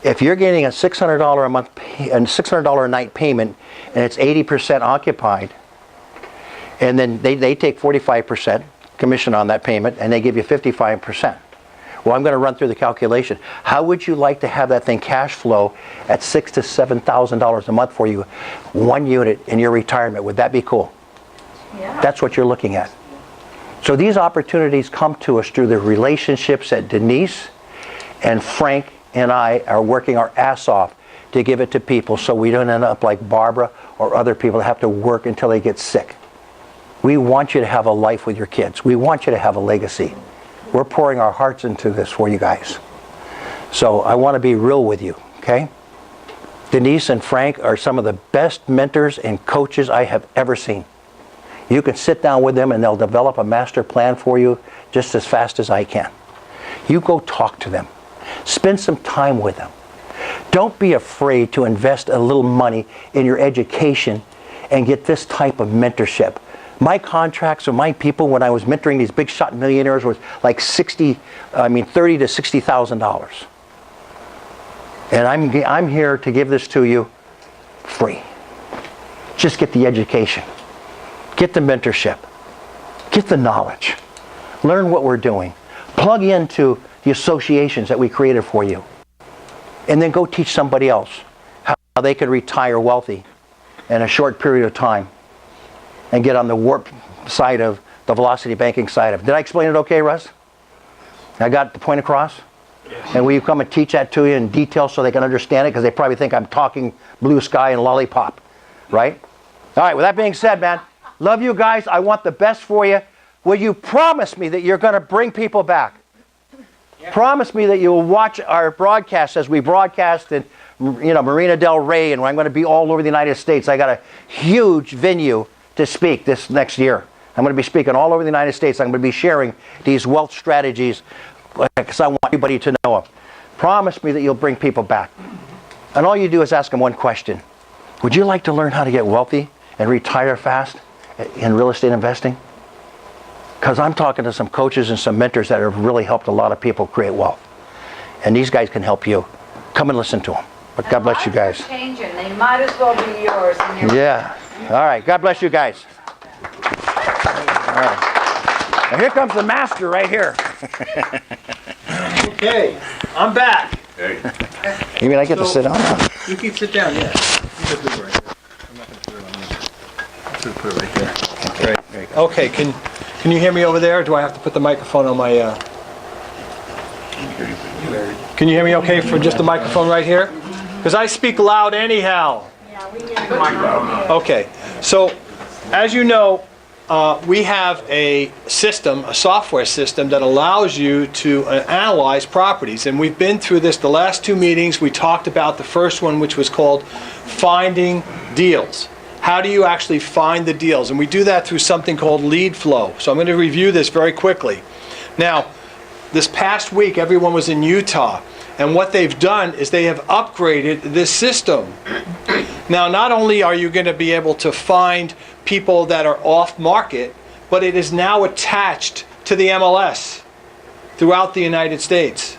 If you're getting a $600 a month and $600 a night payment and it's 80% occupied, and then they take 45% commission on that payment and they give you 55%. Well, I'm going to run through the calculation. How would you like to have that thing cash flow at $6,000 to $7,000 a month for you, one unit in your retirement? Would that be cool? Yeah. That's what you're looking at. So these opportunities come to us through the relationships that Denise and Frank and I are working our ass off to give it to people, so we don't end up like Barbara or other people that have to work until they get sick. We want you to have a life with your kids. We want you to have a legacy. We're pouring our hearts into this for you guys. So I want to be real with you, okay? Denise and Frank are some of the best mentors and coaches I have ever seen. You can sit down with them and they'll develop a master plan for you just as fast as I can. You go talk to them. Spend some time with them. Don't be afraid to invest a little money in your education and get this type of mentorship. My contracts with my people when I was mentoring these big shot millionaires was like $30,000 to $60,000. And I'm here to give this to you free. Just get the education. Get the mentorship. Get the knowledge. Learn what we're doing. Plug into the associations that we created for you. And then go teach somebody else how they could retire wealthy in a short period of time and get on the warp side of the velocity banking side of it. Did I explain it okay, Russ? I got the point across? Yes. And will you come and teach that to you in detail so they can understand it? Because they probably think I'm talking blue sky and lollipop, right? All right, with that being said, man, love you guys. I want the best for you. Will you promise me that you're going to bring people back? Yeah. Promise me that you will watch our broadcasts as we broadcast in Marina Del Rey, and I'm going to be all over the United States. I got a huge venue to speak this next year. I'm going to be speaking all over the United States. I'm going to be sharing these wealth strategies because I want everybody to know them. Promise me that you'll bring people back. And all you do is ask them one question. Would you like to learn how to get wealthy and retire fast in real estate investing? Because I'm talking to some coaches and some mentors that have really helped a lot of people create wealth. And these guys can help you. Come and listen to them. But God bless you guys. Changing. They might as well be yours. Yeah. All right. God bless you guys. All right. Now here comes the master right here. Okay. I'm back. Hey. You mean I get to sit down now? You can sit down, yeah. You can put it right here. I'm not going to put it on you. I'm going to put it right there. Okay. Okay. Can you hear me over there? Or do I have to put the microphone on my... Can you hear me okay for just the microphone right here? Because I speak loud anyhow. Yeah, we hear you. Okay. So, as you know, we have a system, a software system that allows you to analyze properties. And we've been through this the last two meetings. We talked about the first one, which was called Finding Deals. How do you actually find the deals? And we do that through something called lead flow. So I'm going to review this very quickly. Now, this past week, everyone was in Utah. And what they've done is they have upgraded this system. Now, not only are you going to be able to find people that are off market, but it is now attached to the MLS throughout the United States.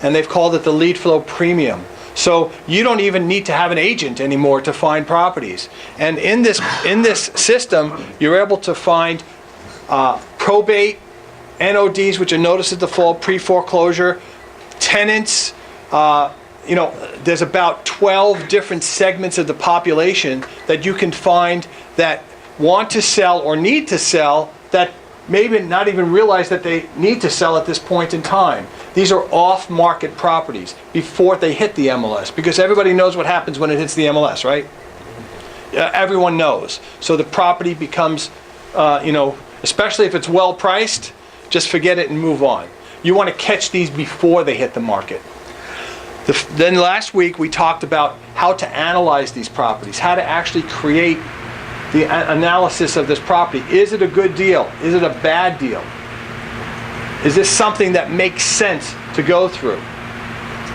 And they've called it the Lead Flow Premium. So you don't even need to have an agent anymore to find properties. And in this system, you're able to find probate, NODs, which are notice of default, pre-foreclosure, tenants. You know, there's about 12 different segments of the population that you can find that want to sell or need to sell that maybe not even realize that they need to sell at this point in time. These are off-market properties before they hit the MLS, because everybody knows what happens when it hits the MLS, right? Everyone knows. So the property becomes, you know, especially if it's well priced, just forget it and move on. You want to catch these before they hit the market. Then last week we talked about how to analyze these properties, how to actually create the analysis of this property. Is it a good deal? Is it a bad deal? Is this something that makes sense to go through?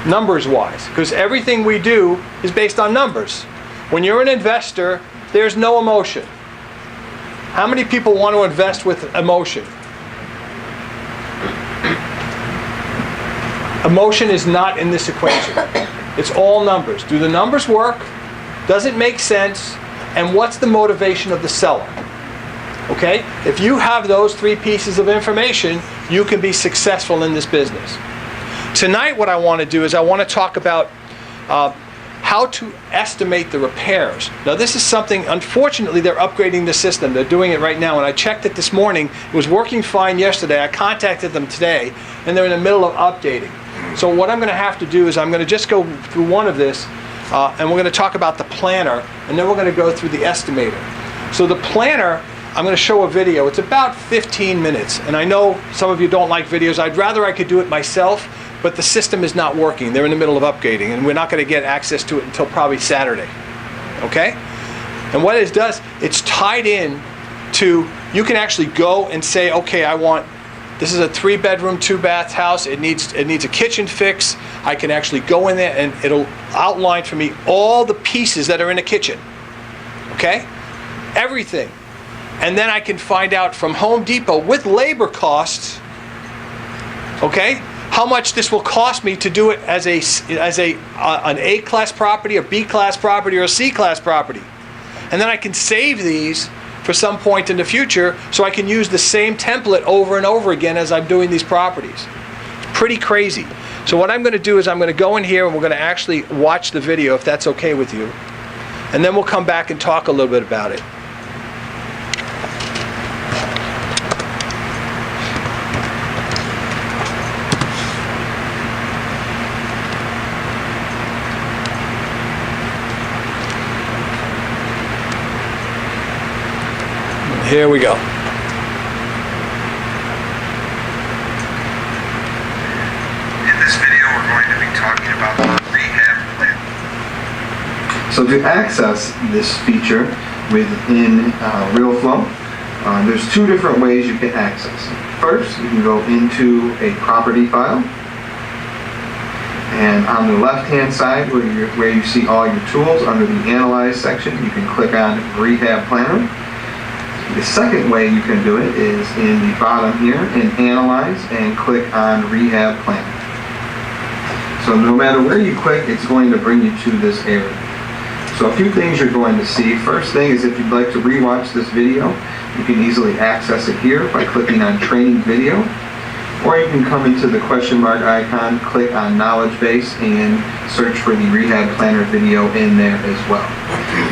Numbers-wise, because everything we do is based on numbers. When you're an investor, there's no emotion. How many people want to invest with emotion? Emotion is not in this equation. It's all numbers. Do the numbers work? Does it make sense? And what's the motivation of the seller? Okay? If you have those three pieces of information, you can be successful in this business. Tonight what I want to do is I want to talk about how to estimate the repairs. Now this is something, unfortunately, they're upgrading the system. They're doing it right now, and I checked it this morning. It was working fine yesterday. I contacted them today, and they're in the middle of updating. So what I'm going to have to do is I'm going to just go through one of this, and we're going to talk about the planner, and then we're going to go through the estimator. So the planner, I'm going to show a video. It's about 15 minutes, and I know some of you don't like videos. I'd rather I could do it myself, but the system is not working. They're in the middle of updating, and we're not going to get access to it until probably Saturday. Okay? And what it does, it's tied in to, you can actually go and say, okay, I want, this is a 3-bedroom, 2-bath house. It needs a kitchen fix. I can actually go in there and it'll outline for me all the pieces that are in a kitchen. Okay? Everything. And then I can find out from Home Depot with labor costs, okay, how much this will cost me to do it as an A-class property, a B-class property, or a C-class property. And then I can save these for some point in the future so I can use the same template over and over again as I'm doing these properties. It's pretty crazy. So what I'm going to do is I'm going to go in here and we're going to actually watch the video, if that's okay with you. And then we'll come back and talk a little bit about it. Here we go. In this video, we're going to be talking about the rehab plan. So to access this feature within RealFlow, there's two different ways you can access it. First, you can go into a property file, and on the left-hand side where you see all your tools under the Analyze section, you can click on Rehab Planner. The second way you can do it is in the bottom here in Analyze and click on Rehab Planner. So no matter where you click, it's going to bring you to this area. So a few things you're going to see. First thing is if you'd like to rewatch this video, you can easily access it here by clicking on Training Video, or you can come into the question mark icon, click on Knowledge Base, and search for the Rehab Planner video in there as well.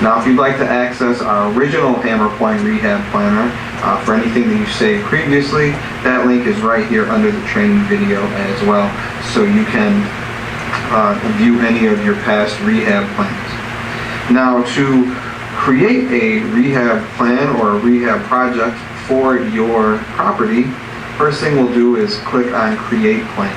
Now if you'd like to access our original Hammer Point Rehab Planner for anything that you saved previously, that link is right here under the training video as well, so you can view any of your past rehab plans. Now to create a rehab plan or a rehab project for your property, first thing we'll do is click on Create Plan.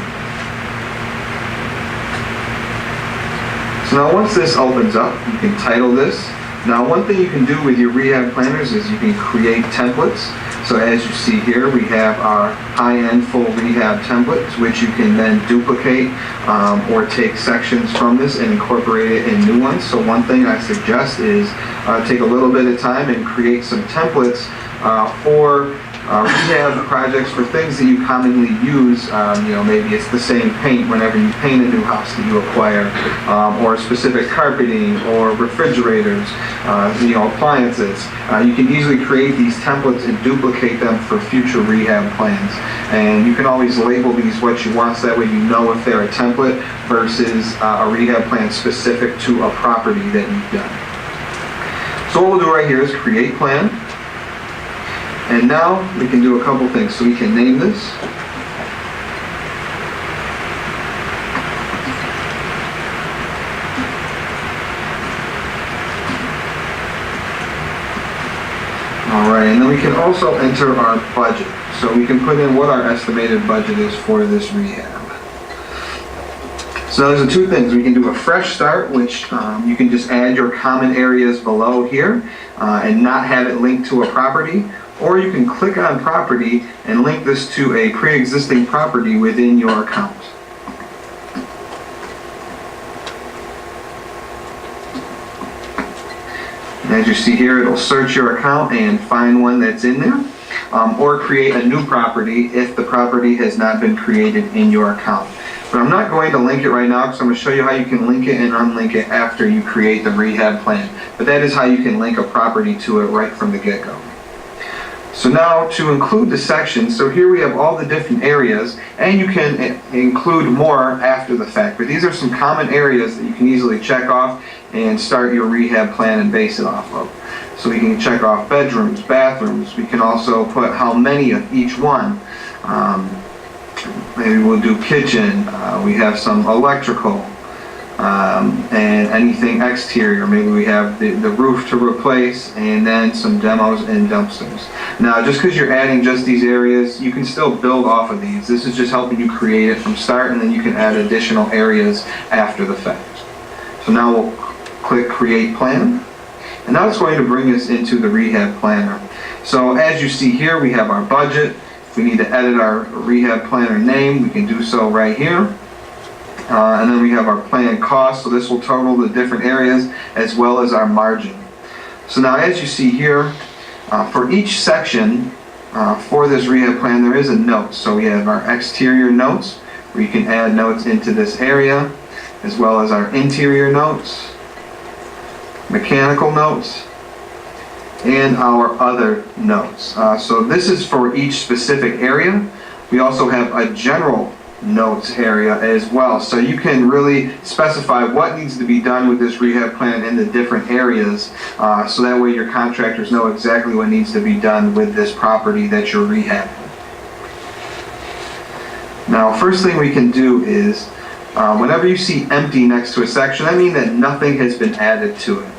So now once this opens up, you can title this. Now one thing you can do with your rehab planners is you can create templates. So as you see here, we have our high-end full rehab templates, which you can then duplicate or take sections from this and incorporate it in new ones. So one thing I suggest is take a little bit of time and create some templates for Rehab projects for things that you commonly use, maybe it's the same paint whenever you paint a new house that you acquire, or specific carpeting or refrigerators, appliances. You can easily create these templates and duplicate them for future rehab plans. And you can always label these what you want, so that way you know if they're a template versus a rehab plan specific to a property that you've done. So what we'll do right here is create plan. And now we can do a couple things. So we can name this. Alright, and then we can also enter our budget. So we can put in what our estimated budget is for this rehab. So there's the two things. We can do a fresh start, which you can just add your common areas below here and not have it linked to a property. Or you can click on property and link this to a pre-existing property within your account. And as you see here, it'll search your account and find one that's in there. Or create a new property if the property has not been created in your account. But I'm not going to link it right now because I'm going to show you how you can link it and unlink it after you create the rehab plan. But that is how you can link a property to it right from the get-go. So now to include the sections, so here we have all the different areas, and you can include more after the fact. But these are some common areas that you can easily check off and start your rehab plan and base it off of. So we can check off bedrooms, bathrooms. We can also put how many of each one. Maybe we'll do kitchen. We have some electrical. And anything exterior. Maybe we have the roof to replace, and then some demos and dumpsters. Now, just because you're adding just these areas, you can still build off of these. This is just helping you create it from start, and then you can add additional areas after the fact. So now we'll click Create Plan, and now it's going to bring us into the Rehab Planner. So as you see here, we have our budget. If we need to edit our Rehab Planner name, we can do so right here. And then we have our plan cost, so this will total the different areas as well as our margin. So now as you see here, for each section for this rehab plan, there is a note. So we have our exterior notes, where you can add notes into this area, as well as our interior notes, mechanical notes, and our other notes. So this is for each specific area. We also have a general notes area as well, so you can really specify what needs to be done with this rehab plan in the different areas, so that way your contractors know exactly what needs to be done with this property that you're rehabbing. Now, first thing we can do is whenever you see empty next to a section, that means that nothing has been added to it.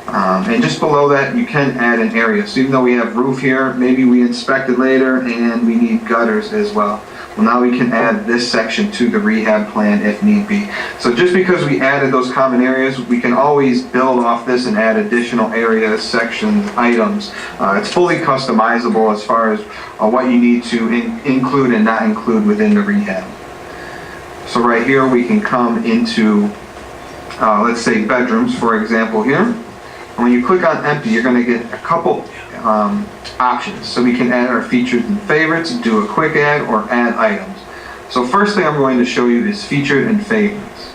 And just below that, you can add an area. So even though we have roof here, maybe we inspect it later and we need gutters as well. Well, now we can add this section to the rehab plan if need be. So just because we added those common areas, we can always build off this and add additional areas, sections, items. It's fully customizable as far as what you need to include and not include within the rehab. So right here we can come into, let's say bedrooms, for example here. And when you click on empty, you're going to get a couple options. So we can add our featured and favorites, do a quick add, or add items. So first thing I'm going to show you is featured and favorites.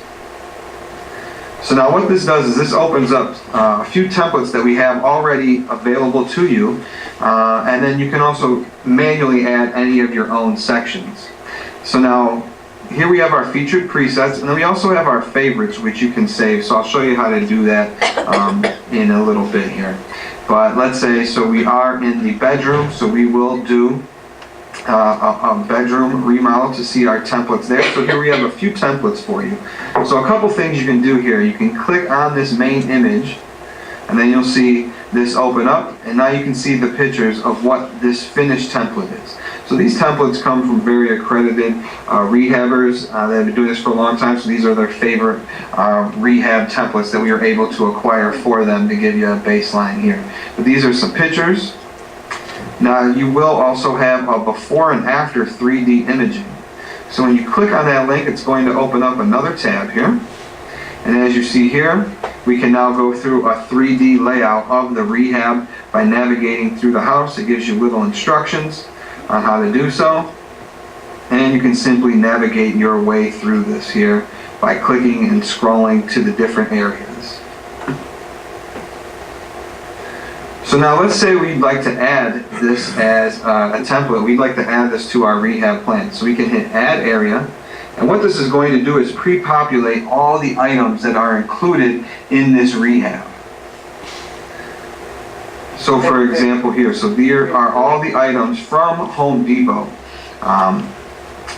So now what this does is this opens up a few templates that we have already available to you, and then you can also manually add any of your own sections. So now here we have our featured presets, and then we also have our favorites, which you can save. So I'll show you how to do that in a little bit here. But let's say, so we are in the bedroom, so we will do a bedroom remodel to see our templates there. So here we have a few templates for you. So a couple things you can do here. You can click on this main image, and then you'll see this open up, and now you can see the pictures of what this finished template is. So these templates come from very accredited rehabbers that have been doing this for a long time, so these are their favorite rehab templates that we were able to acquire for them to give you a baseline here. But these are some pictures. Now you will also have a before and after 3D imaging. So when you click on that link, it's going to open up another tab here. And as you see here, we can now go through a 3D layout of the rehab by navigating through the house. It gives you little instructions. on how to do so. And you can simply navigate your way through this here by clicking and scrolling to the different areas. So now let's say we'd like to add this as a template. We'd like to add this to our rehab plan. So we can hit add area. And what this is going to do is pre-populate all the items that are included in this rehab. So for example here, so there are all the items from Home Depot.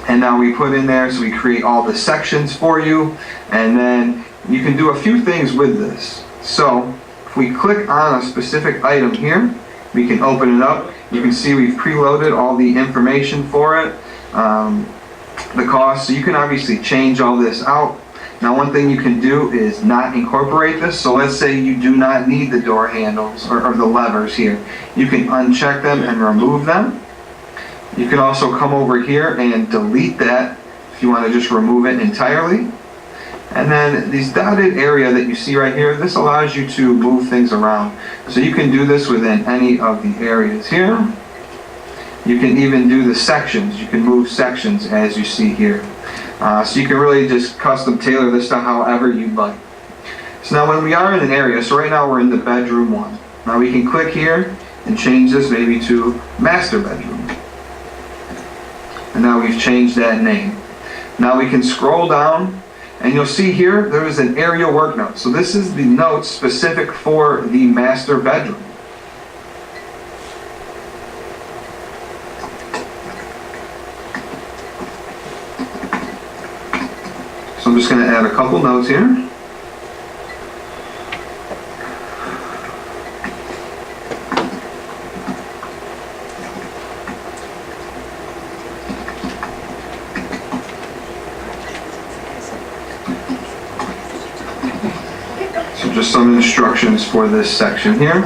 And now we put in there, so we create all the sections for you. And then you can do a few things with this. So if we click on a specific item here, we can open it up. You can see we've preloaded all the information for it, the cost. So you can obviously change all this out. Now one thing you can do is not incorporate this. So let's say you do not need the door handles or the levers here. You can uncheck them and remove them. You can also come over here and delete that if you want to just remove it entirely. And then these dotted area that you see right here, this allows you to move things around. So you can do this within any of the areas here. You can even do the sections. You can move sections as you see here. So you can really just custom tailor this to however you'd like. So now when we are in an area, so right now we're in the bedroom one. Now we can click here and change this maybe to master bedroom. And now we've changed that name. Now we can scroll down and you'll see here there is an area work note. So this is the notes specific for the master bedroom. So I'm just going to add a couple notes here. Just some instructions for this section here.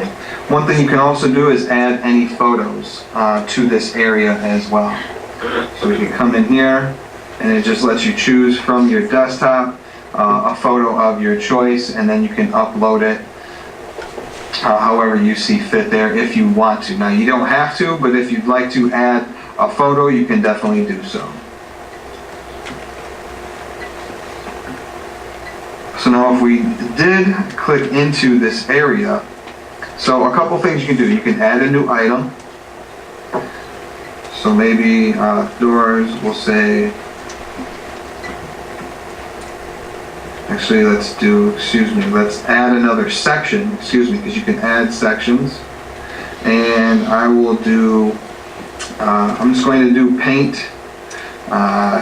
One thing you can also do is add any photos to this area as well. So we can come in here and it just lets you choose from your desktop a photo of your choice, and then you can upload it however you see fit there if you want to. Now you don't have to, but if you'd like to add a photo, you can definitely do so. So now if we did click into this area, so a couple things you can do. You can add a new item. So maybe doors, we'll say, actually let's add another section, because you can add sections. And I will do, I'm just going to do paint,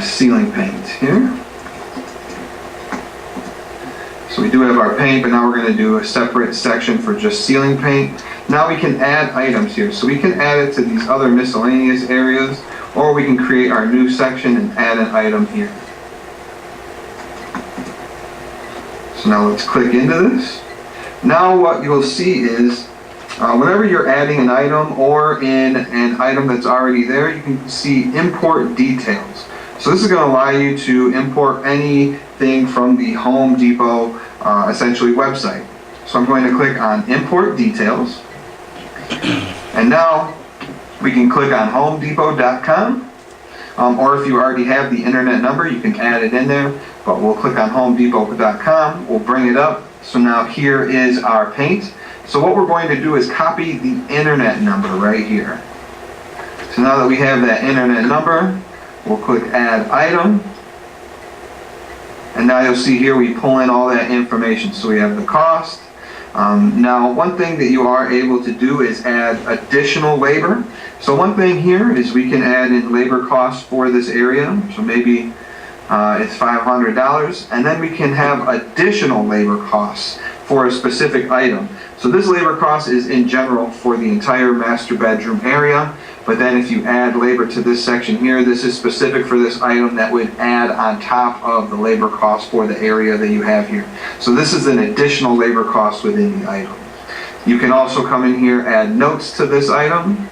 ceiling paint here. So we do have our paint, but now we're going to do a separate section for just ceiling paint. Now we can add items here. So we can add it to these other miscellaneous areas, or we can create our new section and add an item here. So now let's click into this. Now what you'll see is, whenever you're adding an item or in an item that's already there, you can see import details. So this is going to allow you to import anything from the Home Depot essentially website. So I'm going to click on import details, and now we can click on homedepot.com, or if you already have the internet number, you can add it in there, but we'll click on homedepot.com, we'll bring it up. So now here is our paint. So what we're going to do is copy the internet number right here. So now that we have that internet number, we'll click add item. And now you'll see here we pull in all that information. So we have the cost. Now one thing that you are able to do is add additional labor. So one thing here is we can add in labor costs for this area. So maybe it's $500. And then we can have additional labor costs for a specific item. So this labor cost is in general for the entire master bedroom area. But then if you add labor to this section here, this is specific for this item that would add on top of the labor cost for the area that you have here. So this is an additional labor cost within the item. You can also come in here, add notes to this item.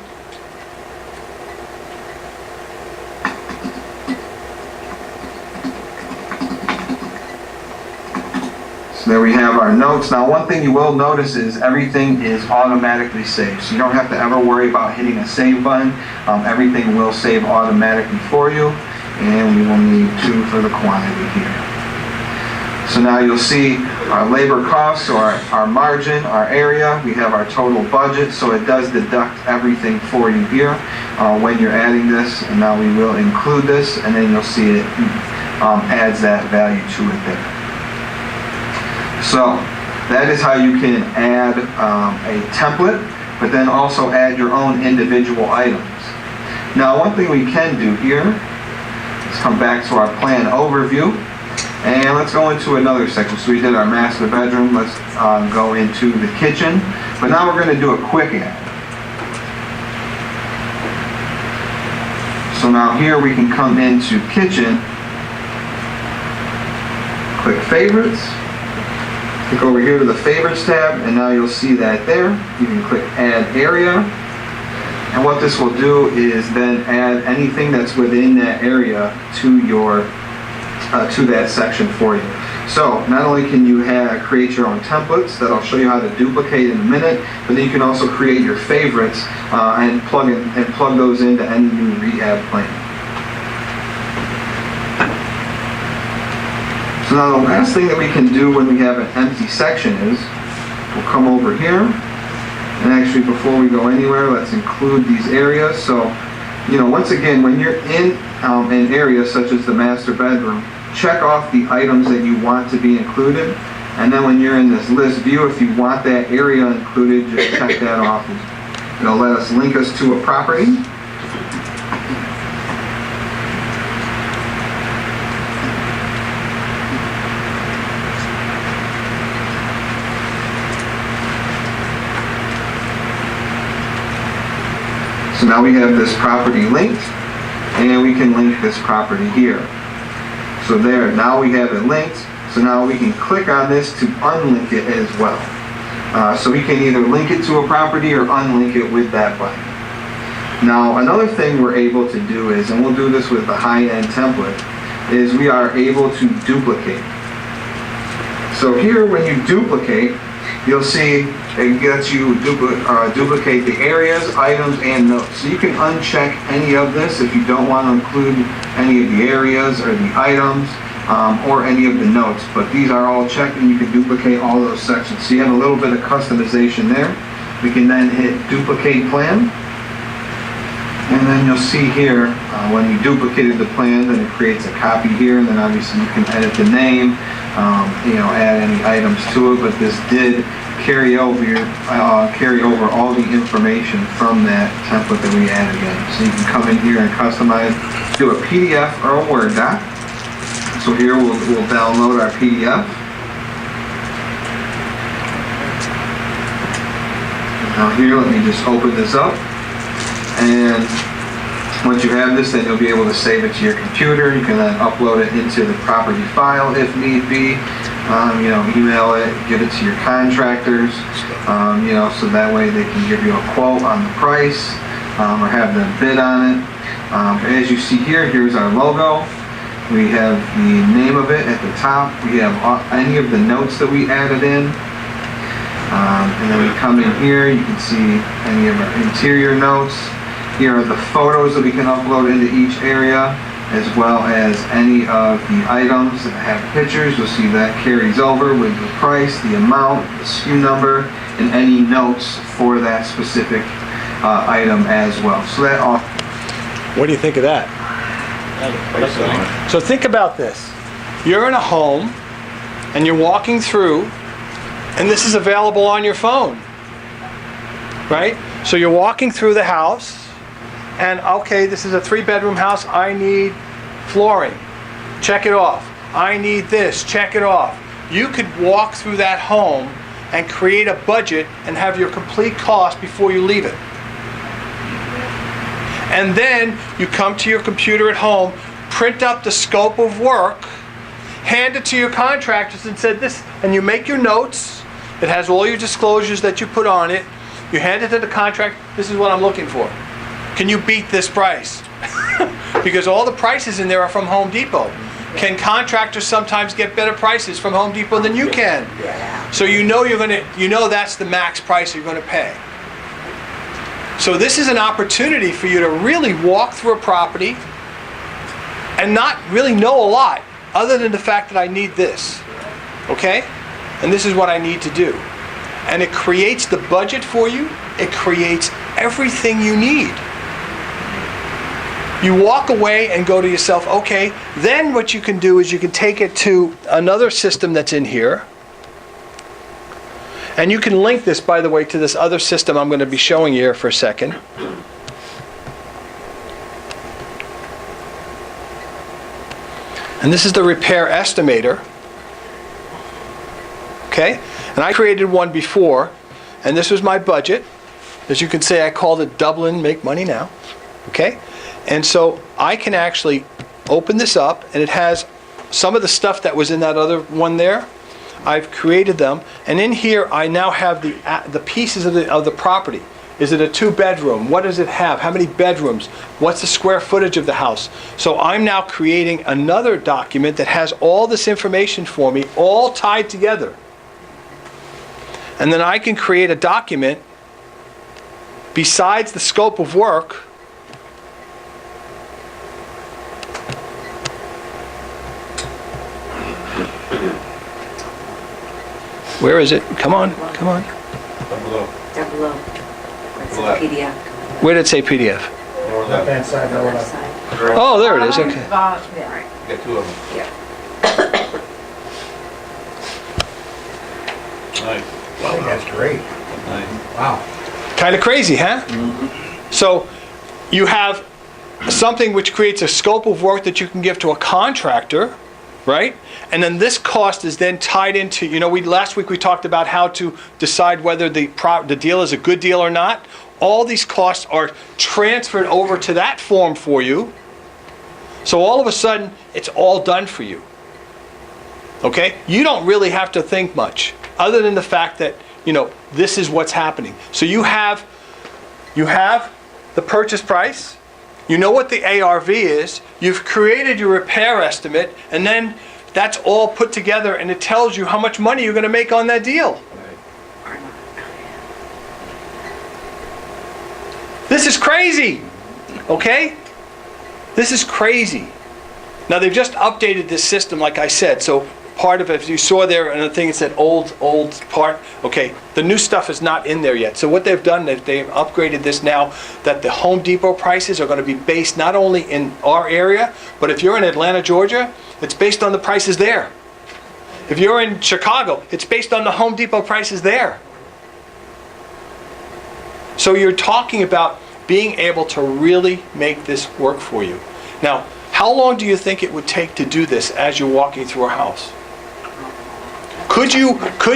So there we have our notes. Now one thing you will notice is everything is automatically saved. So you don't have to ever worry about hitting a save button. Everything will save automatically for you. And we will need 2 for the quantity here. So now you'll see our labor costs, or our margin, our area. We have our total budget, so it does deduct everything for you here when you're adding this. And now we will include this, and then you'll see it adds that value to it there. So that is how you can add a template, but then also add your own individual items. Now one thing we can do here, let's come back to our plan overview, and let's go into another section. So we did our master bedroom, let's go into the kitchen, but now we're going to do a quick add. So now here we can come into kitchen, click favorites, click over here to the favorites tab, and now you'll see that there. You can click add area, and what this will do is then add anything that's within that area to your to that section for you. So not only can you create your own templates that I'll show you how to duplicate in a minute, but then you can also create your favorites and plug those into any new rehab plan. So now the last thing that we can do when we have an empty section is we'll come over here, and actually before we go anywhere, let's include these areas. So once again, when you're in an area such as the master bedroom, check off the items that you want to be included, and then when you're in this list view, if you want that area included, just check that off. It'll let us link us to a property. So now we have this property linked, and we can link this property here. So there, now we have it linked. So now we can click on this to unlink it as well. So we can either link it to a property or unlink it with that button. Now another thing we're able to do is, and we'll do this with the high-end template, is we are able to duplicate. So here when you duplicate, you'll see it gets you duplicate the areas, items, and notes. So you can uncheck any of this if you don't want to include any of the areas or the items or any of the notes. But these are all checked, and you can duplicate all those sections. So you have a little bit of customization there. We can then hit duplicate plan. And then you'll see here, when you duplicated the plan, then it creates a copy here, and then obviously you can edit the name, add any items to it, but this did carry over all the information from that template that we added in. So you can come in here and customize, do a PDF or a Word doc. So here we'll download our PDF. Now here, let me just open this up. And once you have this, then you'll be able to save it to your computer. You can then upload it into the property file if need be. Email it, give it to your contractors, so that way they can give you a quote on the price or have them bid on it. As you see here, here's our logo. We have the name of it at the top. We have any of the notes that we added in. And then we come in here, you can see any of our interior notes. Here are the photos that we can upload into each area, as well as any of the items that have pictures. You'll see that carries over with the price, the amount, the SKU number, and any notes for that specific item as well. So that all. What do you think of that? So think about this. You're in a home, and you're walking through, and this is available on your phone, right? So you're walking through the house, and okay, this is a 3-bedroom house, I need flooring, check it off. I need this, check it off. You could walk through that home and create a budget and have your complete cost before you leave it. And then you come to your computer at home, print up the scope of work, hand it to your contractors and said this, and you make your notes. It has all your disclosures that you put on it. You hand it to the contract, this is what I'm looking for. Can you beat this price? Because all the prices in there are from Home Depot. Can contractors sometimes get better prices from Home Depot than you can? So you know that's the max price you're going to pay. So this is an opportunity for you to really walk through a property and not really know a lot other than the fact that I need this. Okay? And this is what I need to do. And it creates the budget for you. It creates everything you need. You walk away and go to yourself, okay, then what you can do is you can take it to another system that's in here. And you can link this, by the way, to this other system I'm going to be showing you here for a second. And this is the repair estimator. Okay? And I created one before, and this was my budget. As you can see, I called it Dublin Make Money Now. Okay? And so I can actually open this up, and it has some of the stuff that was in that other one there. I've created them, and in here I now have the pieces of the property. Is it a 2-bedroom? What does it have? How many bedrooms? What's the square footage of the house? So I'm now creating another document that has all this information for me, all tied together. And then I can create a document besides the scope of work. Where is it? Come on, come on. Down below. It's a PDF. Where did it say PDF? Left-hand side, left side. Oh, there it is, okay. Yeah. Get 2 of them. Yeah. Nice. I think that's great. Nice. Wow. Kind of crazy, huh? So you have something which creates a scope of work that you can give to a contractor, right? And then this cost is then tied into, last week we talked about how to decide whether the deal is a good deal or not. All these costs are transferred over to that form for you. So all of a sudden, it's all done for you. Okay? You don't really have to think much, other than the fact that, this is what's happening. So you have the purchase price, you know what the ARV is, you've created your repair estimate, and then that's all put together and it tells you how much money you're going to make on that deal. This is crazy, okay? This is crazy. Now they've just updated this system, like I said, so part of it, if you saw there, and the thing it said old part, okay, the new stuff is not in there yet. So what they've done is they've upgraded this now that the Home Depot prices are going to be based not only in our area, but if you're in Atlanta, Georgia, it's based on the prices there. If you're in Chicago, it's based on the Home Depot prices there. So you're talking about being able to really make this work for you. Now, how long do you think it would take to do this as you're walking through a house? Could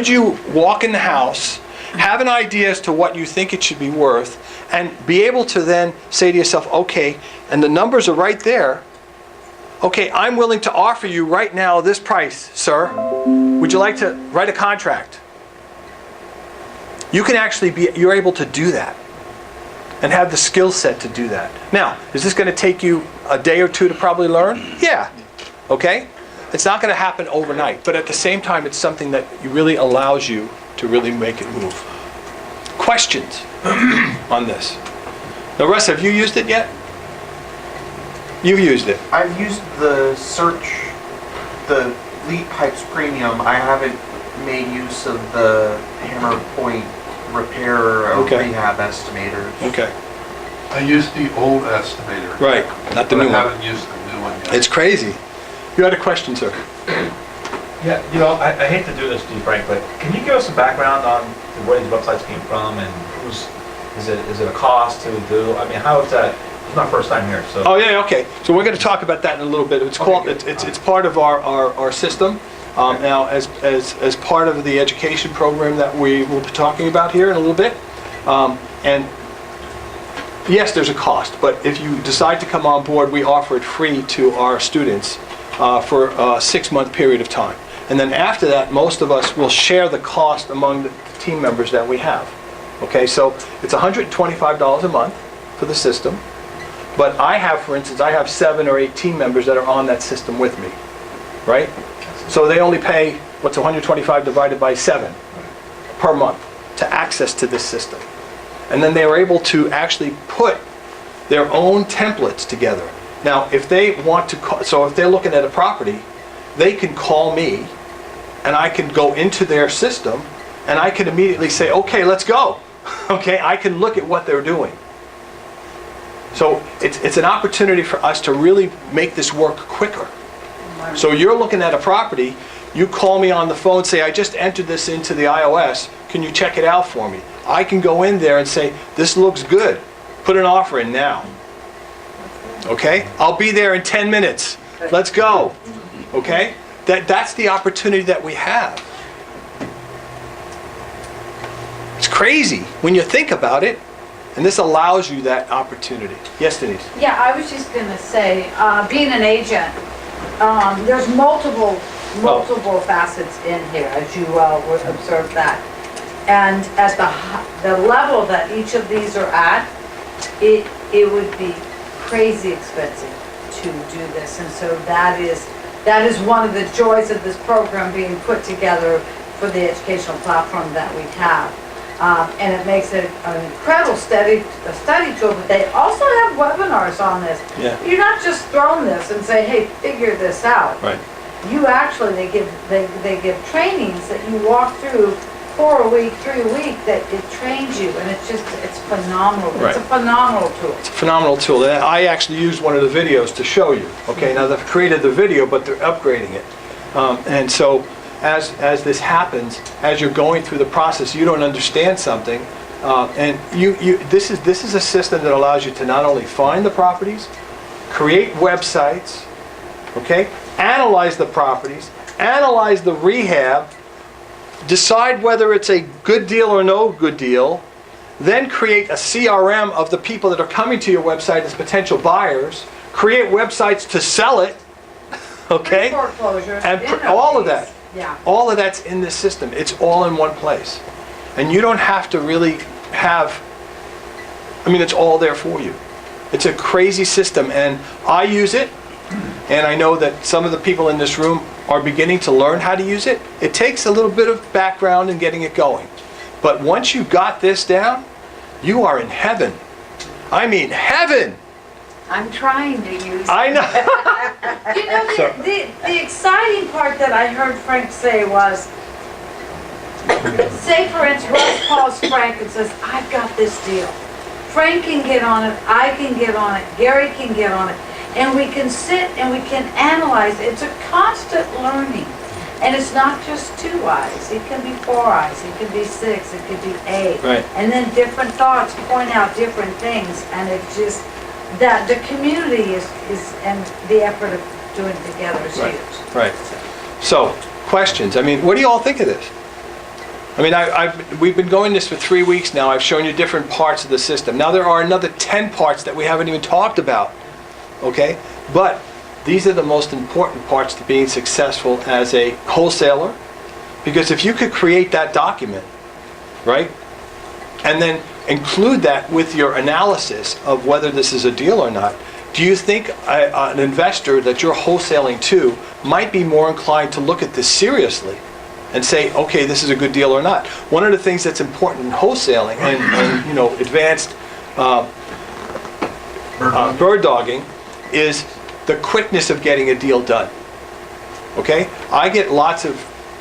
you walk in the house, have an idea as to what you think it should be worth, and be able to then say to yourself, okay, and the numbers are right there, okay, I'm willing to offer you right now this price, sir. Would you like to write a contract? You can actually you're able to do that and have the skill set to do that. Now, is this going to take you a day or two to probably learn? Yeah. Okay? It's not going to happen overnight, but at the same time, it's something that really allows you to really make it move. Questions on this? Now, Russ, have you used it yet? You've used it. I've used the the Lead Pipes Premium. I haven't made use of the Hammer Point repair or rehab estimators. Okay. I used the old estimator. Right, not the new one. I haven't used the new one yet. It's crazy. You had a question, sir? Yeah, I hate to do this to you, Frank, but can you give us some background on where these websites came from and is it a cost to do? I mean, how is that? It's my first time here, so. Oh yeah, okay. So we're going to talk about that in a little bit. It's called. It's part of our system. Now, as part of the education program that we will be talking about here in a little bit, and yes, there's a cost, but if you decide to come on board, we offer it free to our students for a 6-month period of time. And then after that, most of us will share the cost among the team members that we have. Okay, so it's $125 a month for the system. But I have, for instance, 7 or 8 team members that are on that system with me. right? So they only pay, what's 125 divided by 7 per month to access to this system. And then they were able to actually put their own templates together. Now, if they want to, so if they're looking at a property, they can call me, and I can go into their system, and I can immediately say, okay, let's go. Okay, I can look at what they're doing. So it's an opportunity for us to really make this work quicker. So you're looking at a property, you call me on the phone, say, I just entered this into the iOS, can you check it out for me? I can go in there and say, this looks good, put an offer in now. Okay, I'll be there in 10 minutes, let's go. Okay, that's the opportunity that we have. It's crazy when you think about it, and this allows you that opportunity. Yes, Denise? Yeah, I was just going to say, being an agent, there's multiple facets in here, as you would observe that. And at the level that each of these are at, it would be crazy expensive to do this. And so that is one of the joys of this program being put together for the educational platform that we have. And it makes it an incredible study tool, but they also have webinars on this. Yeah. You're not just thrown this and say, hey, figure this out. Right. You actually, they give trainings that you walk through 4 a week, 3 a week, that it trains you, and it's phenomenal. Right. It's a phenomenal tool. It's a phenomenal tool. And I actually used one of the videos to show you. Okay, now they've created the video, but they're upgrading it. And so as this happens, as you're going through the process, you don't understand something, and this is a system that allows you to not only find the properties, create websites, okay, analyze the properties, analyze the rehab, decide whether it's a good deal or no good deal, then create a CRM of the people that are coming to your website as potential buyers, create websites to sell it, okay, Foreclosures, and all of that. Yeah. All of that's in this system. It's all in one place. And you don't have to really have, I mean, it's all there for you. It's a crazy system, and I use it, and I know that some of the people in this room are beginning to learn how to use it. It takes a little bit of background in getting it going. But once you got this down, you are in heaven. I mean, heaven! I'm trying to use. I know. You know, the exciting part that I heard Frank say was, say for instance, Russ calls Frank and says, I've got this deal. Frank can get on it, I can get on it, Gary can get on it, and we can sit and we can analyze. It's a constant learning. And it's not just 2 eyes, it can be 4 eyes, it can be 6, it could be 8. Right. And then different thoughts point out different things, and it just, that the community is and the effort of doing it together is huge. Right. So, questions. I mean, what do you all think of this? I mean, we've been going this for 3 weeks now. I've shown you different parts of the system. Now there are another 10 parts that we haven't even talked about. Okay? But these are the most important parts to being successful as a wholesaler. Because if you could create that document, right? And then include that with your analysis of whether this is a deal or not, do you think an investor that you're wholesaling to might be more inclined to look at this seriously and say, okay, this is a good deal or not? One of the things that's important in wholesaling and you know, advanced bird dogging is the quickness of getting a deal done. Okay? I get lots of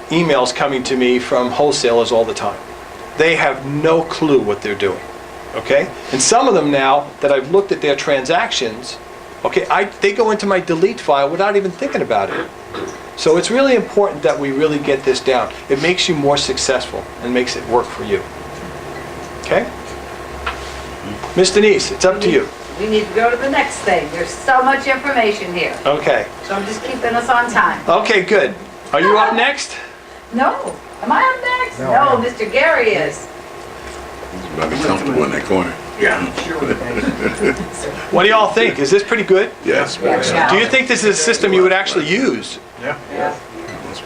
emails coming to me from wholesalers all the time. They have no clue what they're doing. Okay? And some of them now that I've looked at their transactions, okay, they go into my delete file without even thinking about it. So it's really important that we really get this down. It makes you more successful and makes it work for you. Okay? Miss Denise, it's up to you. We need to go to the next thing. There's so much information here. Okay. So I'm just keeping us on time. Okay, good. Are you up next? No. Am I up next? No, Mr. Gary is. He's about to be comfortable in that corner. Yeah. What do y'all think? Is this pretty good? Yes. Do you think this is a system you would actually use? Yeah.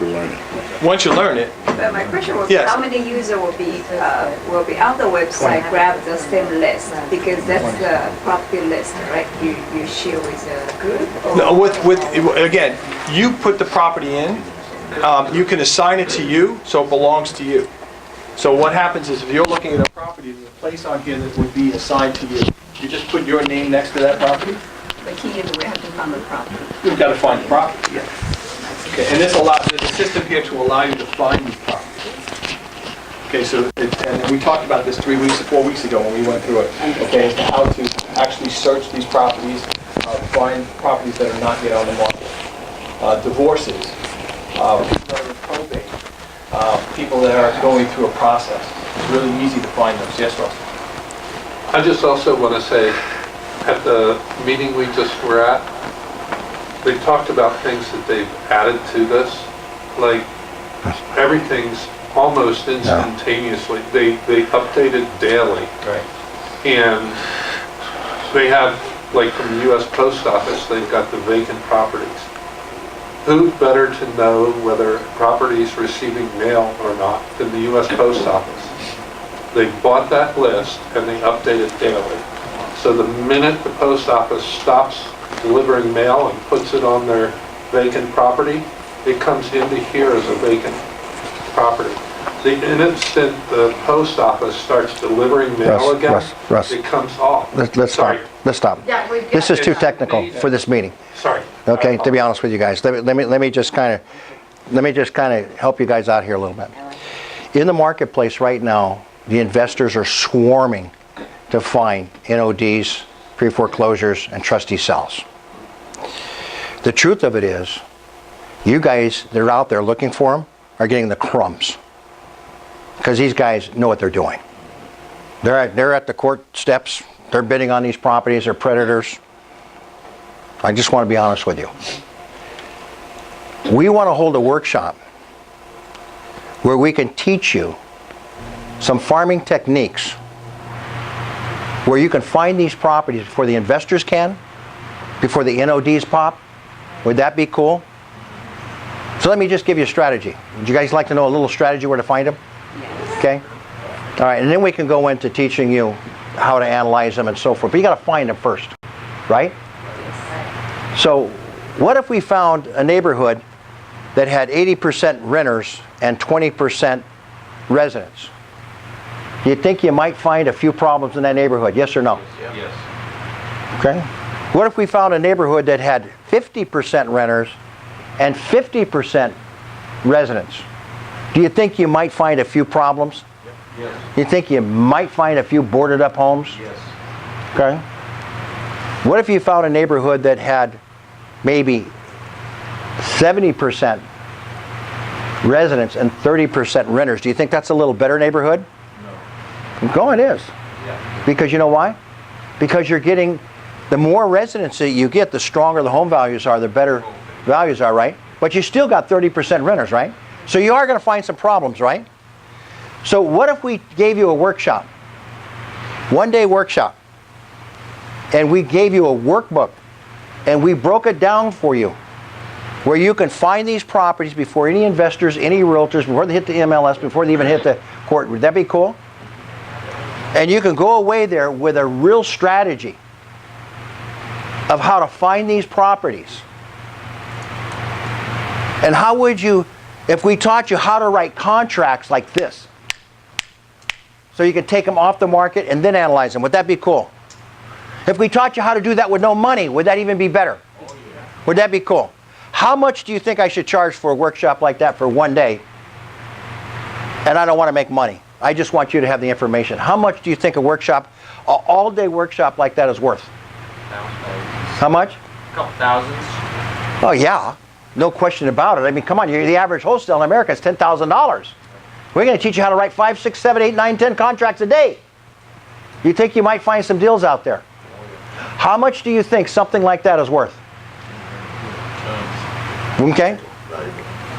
we learn it. Once you learn it, But my question was, Yes. how many users will be on the website, grab the same list? Because that's the property list, right? You share with a group? Or? no, again, you put the property in, you can assign it to you, so it belongs to you. So what happens is if you're looking at a property, there's a place on here that would be assigned to you. You just put your name next to that property. The key is we have to find the property. You've got to find the property, yeah. Okay, and there's a system here to allow you to find these properties. Okay, so, and we talked about this 4 weeks ago when we went through it, okay, as to how to actually search these properties, find properties that are not yet on the market. Divorces, people that are in probate, people that are going through a process. It's really easy to find those. Yes, Russell? I just also want to say, at the meeting we just were at, they talked about things that they've added to this, like everything's almost instantaneously. They update it daily. Right. And they have, like from the U.S. Post Office, they've got the vacant properties. Who better to know whether a property is receiving mail or not than the U.S. Post Office? They bought that list and they update it daily. So the minute the post office stops delivering mail and puts it on their vacant property, it comes into here as a vacant property. The instant the post office starts delivering mail again, Russ. it comes off. Let's stop. Let's stop. This is too technical for this meeting. Sorry. Okay, to be honest with you guys, let me just kind of help you guys out here a little bit. In the marketplace right now, the investors are swarming to find NODs, pre-foreclosures, and trustee sales. The truth of it is, you guys that are out there looking for them are getting the crumbs, because these guys know what they're doing. They're at the court steps. They're bidding on these properties. They're predators. I just want to be honest with you. We want to hold a workshop where we can teach you some farming techniques where you can find these properties before the investors can, before the NODs pop. Would that be cool? So let me just give you a strategy. Would you guys like to know a little strategy where to find them? Yes. Okay? All right, and then we can go into teaching you how to analyze them and so forth. But you got to find them first, right? Yes. So what if we found a neighborhood that had 80% renters and 20% residents? Do you think you might find a few problems in that neighborhood? Yes or no? Yes. Okay. What if we found a neighborhood that had 50% renters and 50% residents? Do you think you might find a few problems? Yes. You think you might find a few boarded up homes? Yes. Okay. What if you found a neighborhood that had maybe 70% residents and 30% renters? Do you think that's a little better neighborhood? No, it is. Yeah. Because you know why? Because you're getting, the more residents that you get, the stronger the home values are, the better values are, right? But you still got 30% renters, right? So you are going to find some problems, right? So what if we gave you a workshop, 1-day workshop, and we gave you a workbook, and we broke it down for you, where you can find these properties before any investors, any realtors, before they hit the MLS, before they even hit the court. Would that be cool? And you can go away there with a real strategy of how to find these properties. And how would you, if we taught you how to write contracts like this, so you could take them off the market and then analyze them, would that be cool? If we taught you how to do that with no money, would that even be better? Would that be cool? How much do you think I should charge for a workshop like that for 1 day? And I don't want to make money. I just want you to have the information. How much do you think a workshop, an all-day workshop like that is worth? How much? A couple thousands. Oh yeah, no question about it. I mean, come on, the average wholesale in America is $10,000. We're going to teach you how to write 5, 6, 7, 8, 9, 10 contracts a day. You think you might find some deals out there? How much do you think something like that is worth? Okay?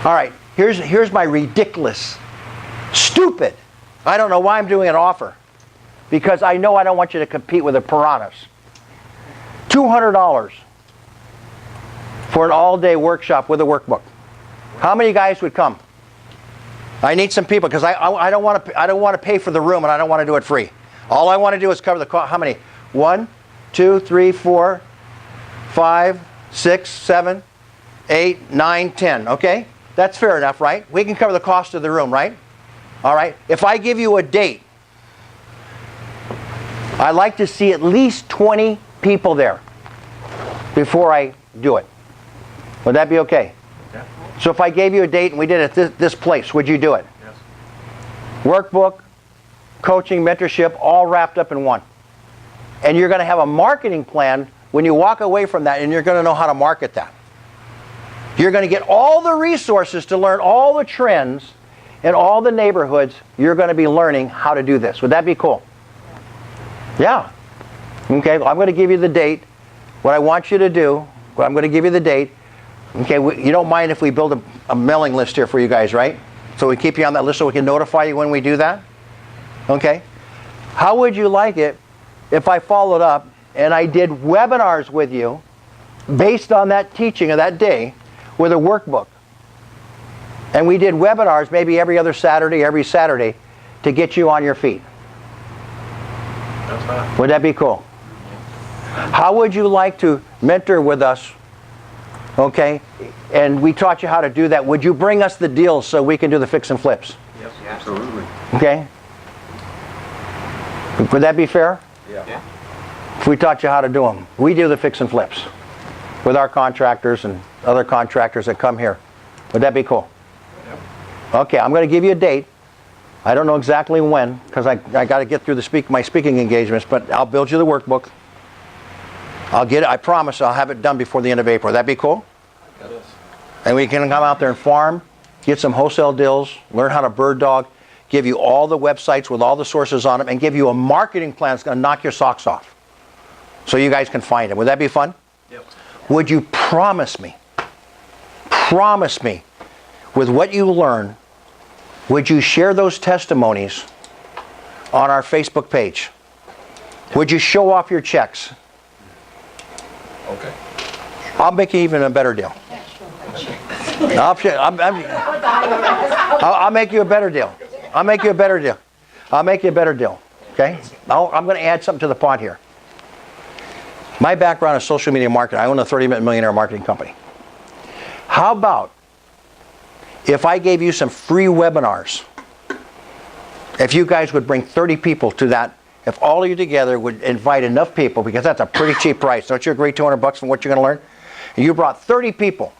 All right, here's my ridiculous, stupid, I don't know why I'm doing an offer, because I know I don't want you to compete with the piranhas. $200 for an all-day workshop with a workbook. How many guys would come? I need some people because I don't want to pay for the room and I don't want to do it free. All I want to do is cover the cost. How many? 1, 2, 3, 4, 5, 6, 7, 8, 9, 10. Okay? That's fair enough, right? We can cover the cost of the room, right? All right. If I give you a date, I'd like to see at least 20 people there before I do it. Would that be okay? Yeah. So if I gave you a date and we did it at this place, would you do it? Yes. Workbook, coaching, mentorship, all wrapped up in one. And you're going to have a marketing plan when you walk away from that, and you're going to know how to market that. You're going to get all the resources to learn all the trends in all the neighborhoods. You're going to be learning how to do this. Would that be cool? Yeah. Okay, well, I'm going to give you the date. What I want you to do, I'm going to give you the date. Okay, you don't mind if we build a mailing list here for you guys, right? So we keep you on that list so we can notify you when we do that? Okay. How would you like it if I followed up and I did webinars with you based on that teaching of that day with a workbook? And we did webinars maybe every other Saturday, every Saturday to get you on your feet. That's fine. Would that be cool? How would you like to mentor with us? Okay, and we taught you how to do that. Would you bring us the deals so we can do the fix and flips? Yes, absolutely. Okay. Would that be fair? Yeah. If we taught you how to do them. We do the fix and flips with our contractors and other contractors that come here. Would that be cool? Okay, I'm going to give you a date. I don't know exactly when because I got to get through my speaking engagements, but I'll build you the workbook. I'll get it. I promise I'll have it done before the end of April. Would that be cool? Yes. And we can come out there and farm, get some wholesale deals, learn how to bird dog, give you all the websites with all the sources on them, and give you a marketing plan that's going to knock your socks off so you guys can find it. Would that be fun? Yep. Would you promise me with what you learn, would you share those testimonies on our Facebook page? Would you show off your checks? Okay. I'll make you even a better deal. I'll make you a better deal. I'll make you a better deal. I'll make you a better deal. Okay? I'm going to add something to the pot here. My background is social media marketing. I own a 30-minute millionaire marketing company. How about if I gave you some free webinars? If you guys would bring 30 people to that, if all of you together would invite enough people, because that's a pretty cheap price. Don't you agree, $200 for what you're going to learn? And you brought 30 people.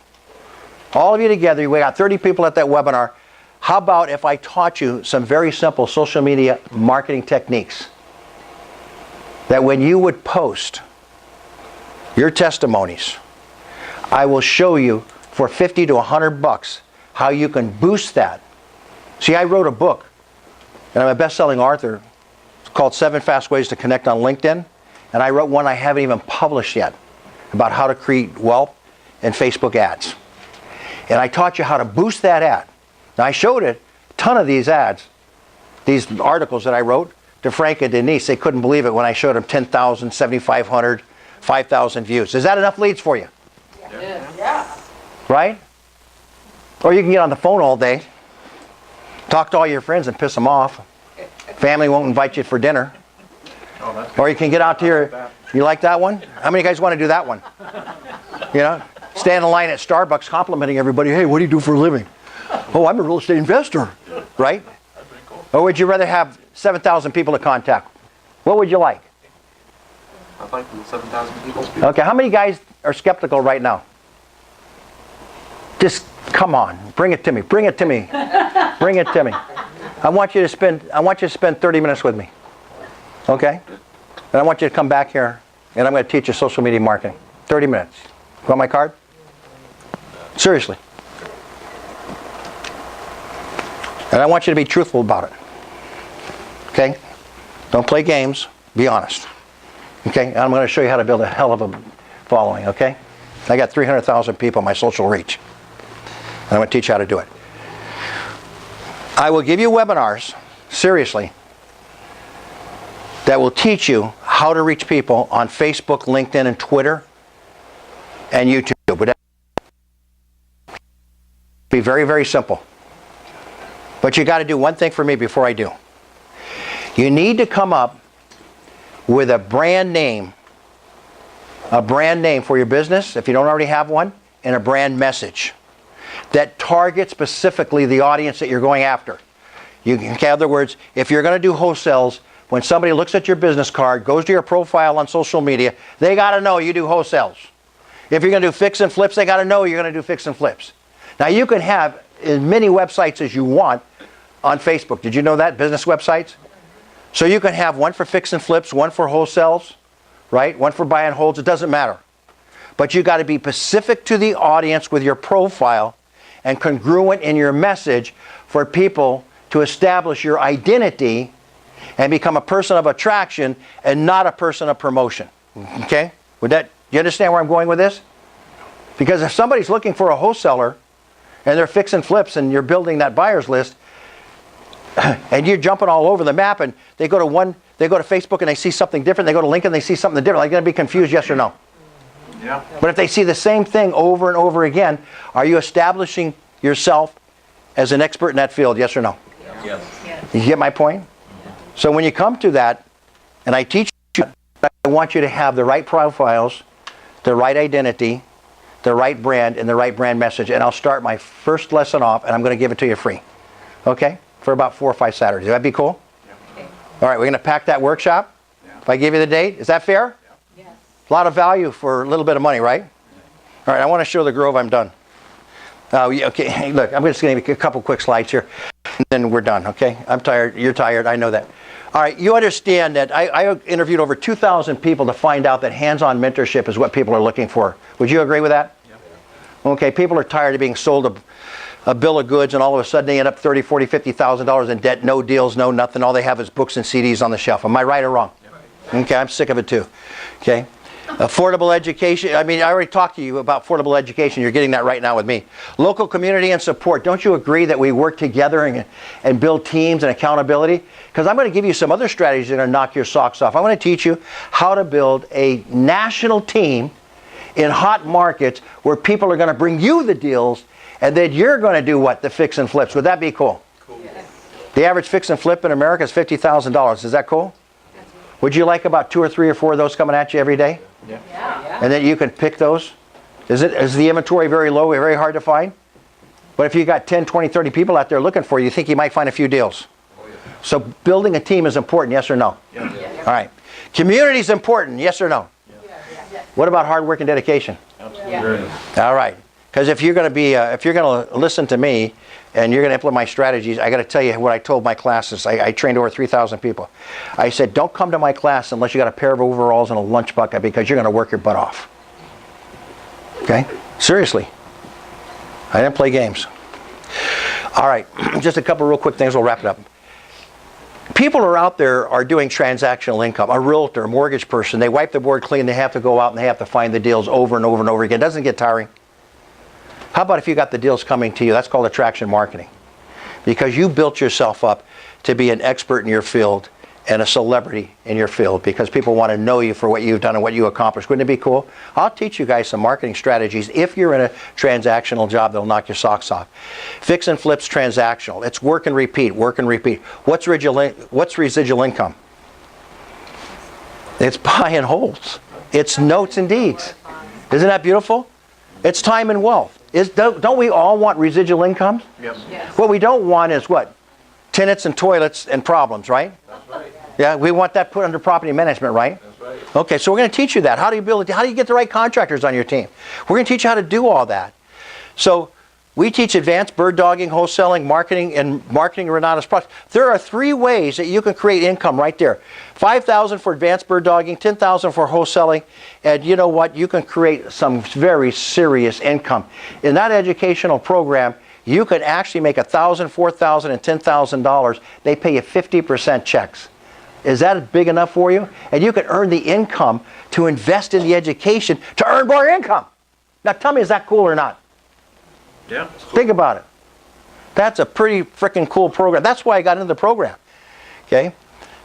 All of you together, we got 30 people at that webinar. How about if I taught you some very simple social media marketing techniques that when you would post your testimonies, I will show you for $50 to $100 how you can boost that. See, I wrote a book, and I'm a best-selling author. It's called 7 Fast Ways to Connect on LinkedIn. And I wrote one I haven't even published yet about how to create wealth in Facebook ads. And I taught you how to boost that ad. Now I showed a ton of these ads, these articles that I wrote to Frank and Denise. They couldn't believe it when I showed them 10,000, 7,500, 5,000 views. Is that enough leads for you? Yeah. Right? Or you can get on the phone all day, talk to all your friends and piss them off. Family won't invite you for dinner. Or you can get out to you like that one? How many guys want to do that one? You know, stand in line at Starbucks complimenting everybody. Hey, what do you do for a living? Oh, I'm a real estate investor. Right? Or would you rather have 7,000 people to contact? What would you like? I'd like 7,000 people. Okay, how many guys are skeptical right now? Just come on, bring it to me. Bring it to me. Bring it to me. I want you to spend 30 minutes with me. Okay? And I want you to come back here and I'm going to teach you social media marketing. 30 minutes. You want my card? Seriously. And I want you to be truthful about it. Okay? Don't play games. Be honest. Okay? And I'm going to show you how to build a hell of a following. Okay? I got 300,000 people on my social reach. And I'm going to teach you how to do it. I will give you webinars, seriously, that will teach you how to reach people on Facebook, LinkedIn, and Twitter, and YouTube. Be very, very simple. But you got to do one thing for me before I do. You need to come up with a brand name for your business, if you don't already have one, and a brand message that targets specifically the audience that you're going after. In other words, if you're going to do wholesales, when somebody looks at your business card, goes to your profile on social media, they got to know you do wholesales. If you're going to do fix and flips, they got to know you're going to do fix and flips. Now you can have as many websites as you want on Facebook. Did you know that? Business websites? So you can have one for fix and flips, one for wholesales, right? One for buy and holds. It doesn't matter. But you got to be specific to the audience with your profile and congruent in your message for people to establish your identity and become a person of attraction and not a person of promotion. Okay? You understand where I'm going with this? Because if somebody's looking for a wholesaler and they're fixing flips and you're building that buyer's list and you're jumping all over the map and they go to Facebook and they see something different, they go to LinkedIn and they see something different, are they going to be confused, yes or no? Yeah. But if they see the same thing over and over again, are you establishing yourself as an expert in that field, yes or no? Yes. You get my point? So when you come to that, and I teach you, I want you to have the right profiles, the right identity, the right brand, and the right brand message. And I'll start my first lesson off, and I'm going to give it to you free. Okay? For about 4 or 5 Saturdays. Would that be cool? Yeah. All right, we're going to pack that workshop. Yeah. If I give you the date, is that fair? Yeah. Yes. A lot of value for a little bit of money, right? All right, I want to show the Grove. I'm done. Okay, hey, look, I'm just going to give you a couple quick slides here, and then we're done, okay? I'm tired. You're tired. I know that. All right, you understand that I interviewed over 2,000 people to find out that hands-on mentorship is what people are looking for. Would you agree with that? Yeah. Okay, people are tired of being sold a bill of goods, and all of a sudden they end up $30,000, $40,000, $50,000 in debt, no deals, no nothing. All they have is books and CDs on the shelf. Am I right or wrong? Yeah. Okay, I'm sick of it too. Okay. Affordable education. I mean, I already talked to you about affordable education. You're getting that right now with me. Local community and support. Don't you agree that we work together and build teams and accountability? Because I'm going to give you some other strategies that are going to knock your socks off. I'm going to teach you how to build a national team in hot markets where people are going to bring you the deals and then you're going to do what? The fix and flips. Would that be cool? Cool. Yes. The average fix and flip in America is $50,000. Is that cool? Would you like about 2 or 3 or 4 of those coming at you every day? Yeah. And then you can pick those? Is the inventory very low, very hard to find? But if you got 10, 20, 30 people out there looking for you, you think you might find a few deals. Oh, yeah. So building a team is important, yes or no? Yeah. Yeah. All right. Community is important, yes or no? Yeah. What about hard work and dedication? Absolutely. Yeah. All right. Because if you're going to listen to me and you're going to implement my strategies, I got to tell you what I told my classes. I trained over 3,000 people. I said, don't come to my class unless you got a pair of overalls and a lunch bucket because you're going to work your butt off. Okay? Seriously. I didn't play games. All right. Just a couple real quick things. We'll wrap it up. People are out there are doing transactional income. A realtor, a mortgage person, they wipe the board clean. They have to go out and they have to find the deals over and over and over again. It doesn't get tiring. How about if you got the deals coming to you? That's called attraction marketing. Because you built yourself up to be an expert in your field and a celebrity in your field because people want to know you for what you've done and what you accomplished. Wouldn't it be cool? I'll teach you guys some marketing strategies. If you're in a transactional job, that'll knock your socks off. Fix and flips transactional. It's work and repeat, work and repeat. What's residual income? It's buy and holds. It's notes and deeds. Isn't that beautiful? It's time and wealth. Don't we all want residual income? Yes. What we don't want is what? Tenants and toilets and problems, right? That's right. Yeah, we want that put under property management, right? That's right. Okay, so we're going to teach you that. How do you build it? How do you get the right contractors on your team? We're going to teach you how to do all that. So we teach advanced bird dogging, wholesaling, marketing Renata's products. There are 3 ways that you can create income right there. $5,000 for advanced bird dogging, $10,000 for wholesaling, and you know what? You can create some very serious income. In that educational program, you could actually make $1,000, $4,000, and $10,000. They pay you 50% checks. Is that big enough for you? And you can earn the income to invest in the education to earn more income. Now tell me, is that cool or not? Yeah. Cool. Think about it. That's a pretty freaking cool program. That's why I got into the program. Okay?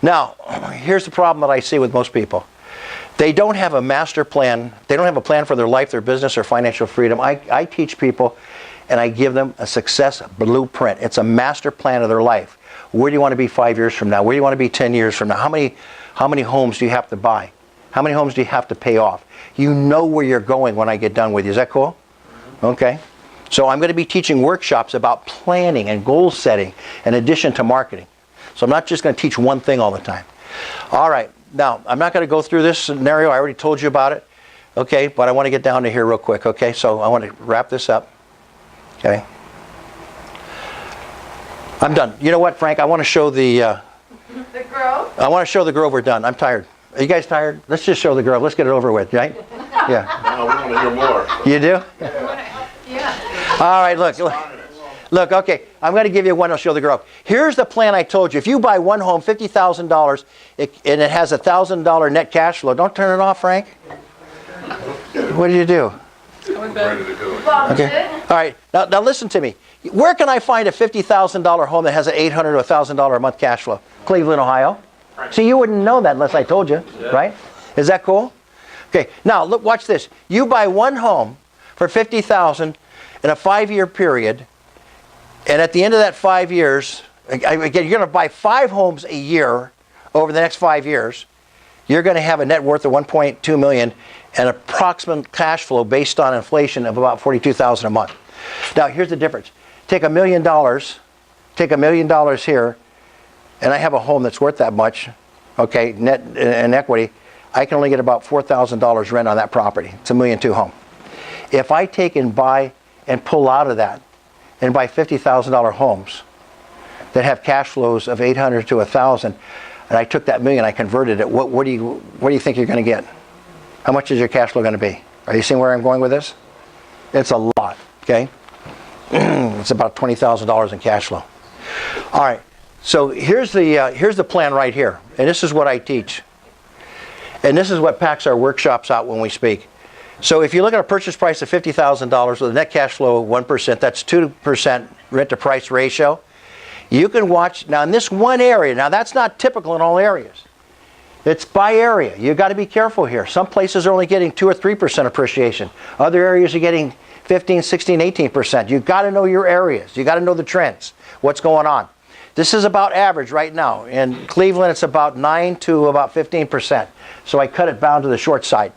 Now, here's the problem that I see with most people. They don't have a master plan. They don't have a plan for their life, their business, or financial freedom. I teach people, and I give them a success blueprint. It's a master plan of their life. Where do you want to be 5 years from now? Where do you want to be 10 years from now? How many homes do you have to buy? How many homes do you have to pay off? You know where you're going when I get done with you. Is that cool? Okay. So I'm going to be teaching workshops about planning and goal setting in addition to marketing. So I'm not just going to teach one thing all the time. All right. Now, I'm not going to go through this scenario. I already told you about it. Okay. But I want to get down to here real quick. Okay. So I want to wrap this up. Okay. I'm done. You know what, Frank? I want to show the grove. I want to show the grove we're done. I'm tired. Are you guys tired? Let's just show the grove. Let's get it over with, right? Yeah. No, we want to hear more. You do? Yeah. All right, look, okay. I'm going to give you one to show the grove. Here's the plan I told you. If you buy one home, $50,000, and it has $1,000 net cash flow, don't turn it off, Frank. What do you do? Ready to go. Okay. All right. Now listen to me. Where can I find a $50,000 home that has an $800 to $1,000 a month cash flow? Cleveland, Ohio. See, you wouldn't know that unless I told you, right? Is that cool? Okay. Now look, watch this. You buy one home for $50,000 in a 5-year period, and at the end of that 5 years, again, you're going to buy 5 homes a year over the next 5 years. You're going to have a net worth of $1.2 million and approximate cash flow based on inflation of about $42,000 a month. Now, here's the difference. Take $1 million, take $1 million here, and I have a home that's worth that much, okay, net and equity. I can only get about $4,000 rent on that property. It's $1.2 million home. If I take and buy and pull out of that and buy $50,000 homes that have cash flows of $800 to $1,000, and I took that $1 million, I converted it, what do you think you're going to get? How much is your cash flow going to be? Are you seeing where I'm going with this? It's a lot, okay? It's about $20,000 in cash flow. All right, so here's the plan right here, and this is what I teach. And this is what packs our workshops out when we speak. So if you look at a purchase price of $50,000 with a net cash flow of 1%, that's 2% rent to price ratio. You can watch, now in this one area, now that's not typical in all areas. It's by area. You've got to be careful here. Some places are only getting 2 or 3% appreciation. Other areas are getting 15, 16, 18%. You've got to know your areas. You've got to know the trends, what's going on. This is about average right now. In Cleveland, it's about 9 to about 15%. So I cut it down to the short side.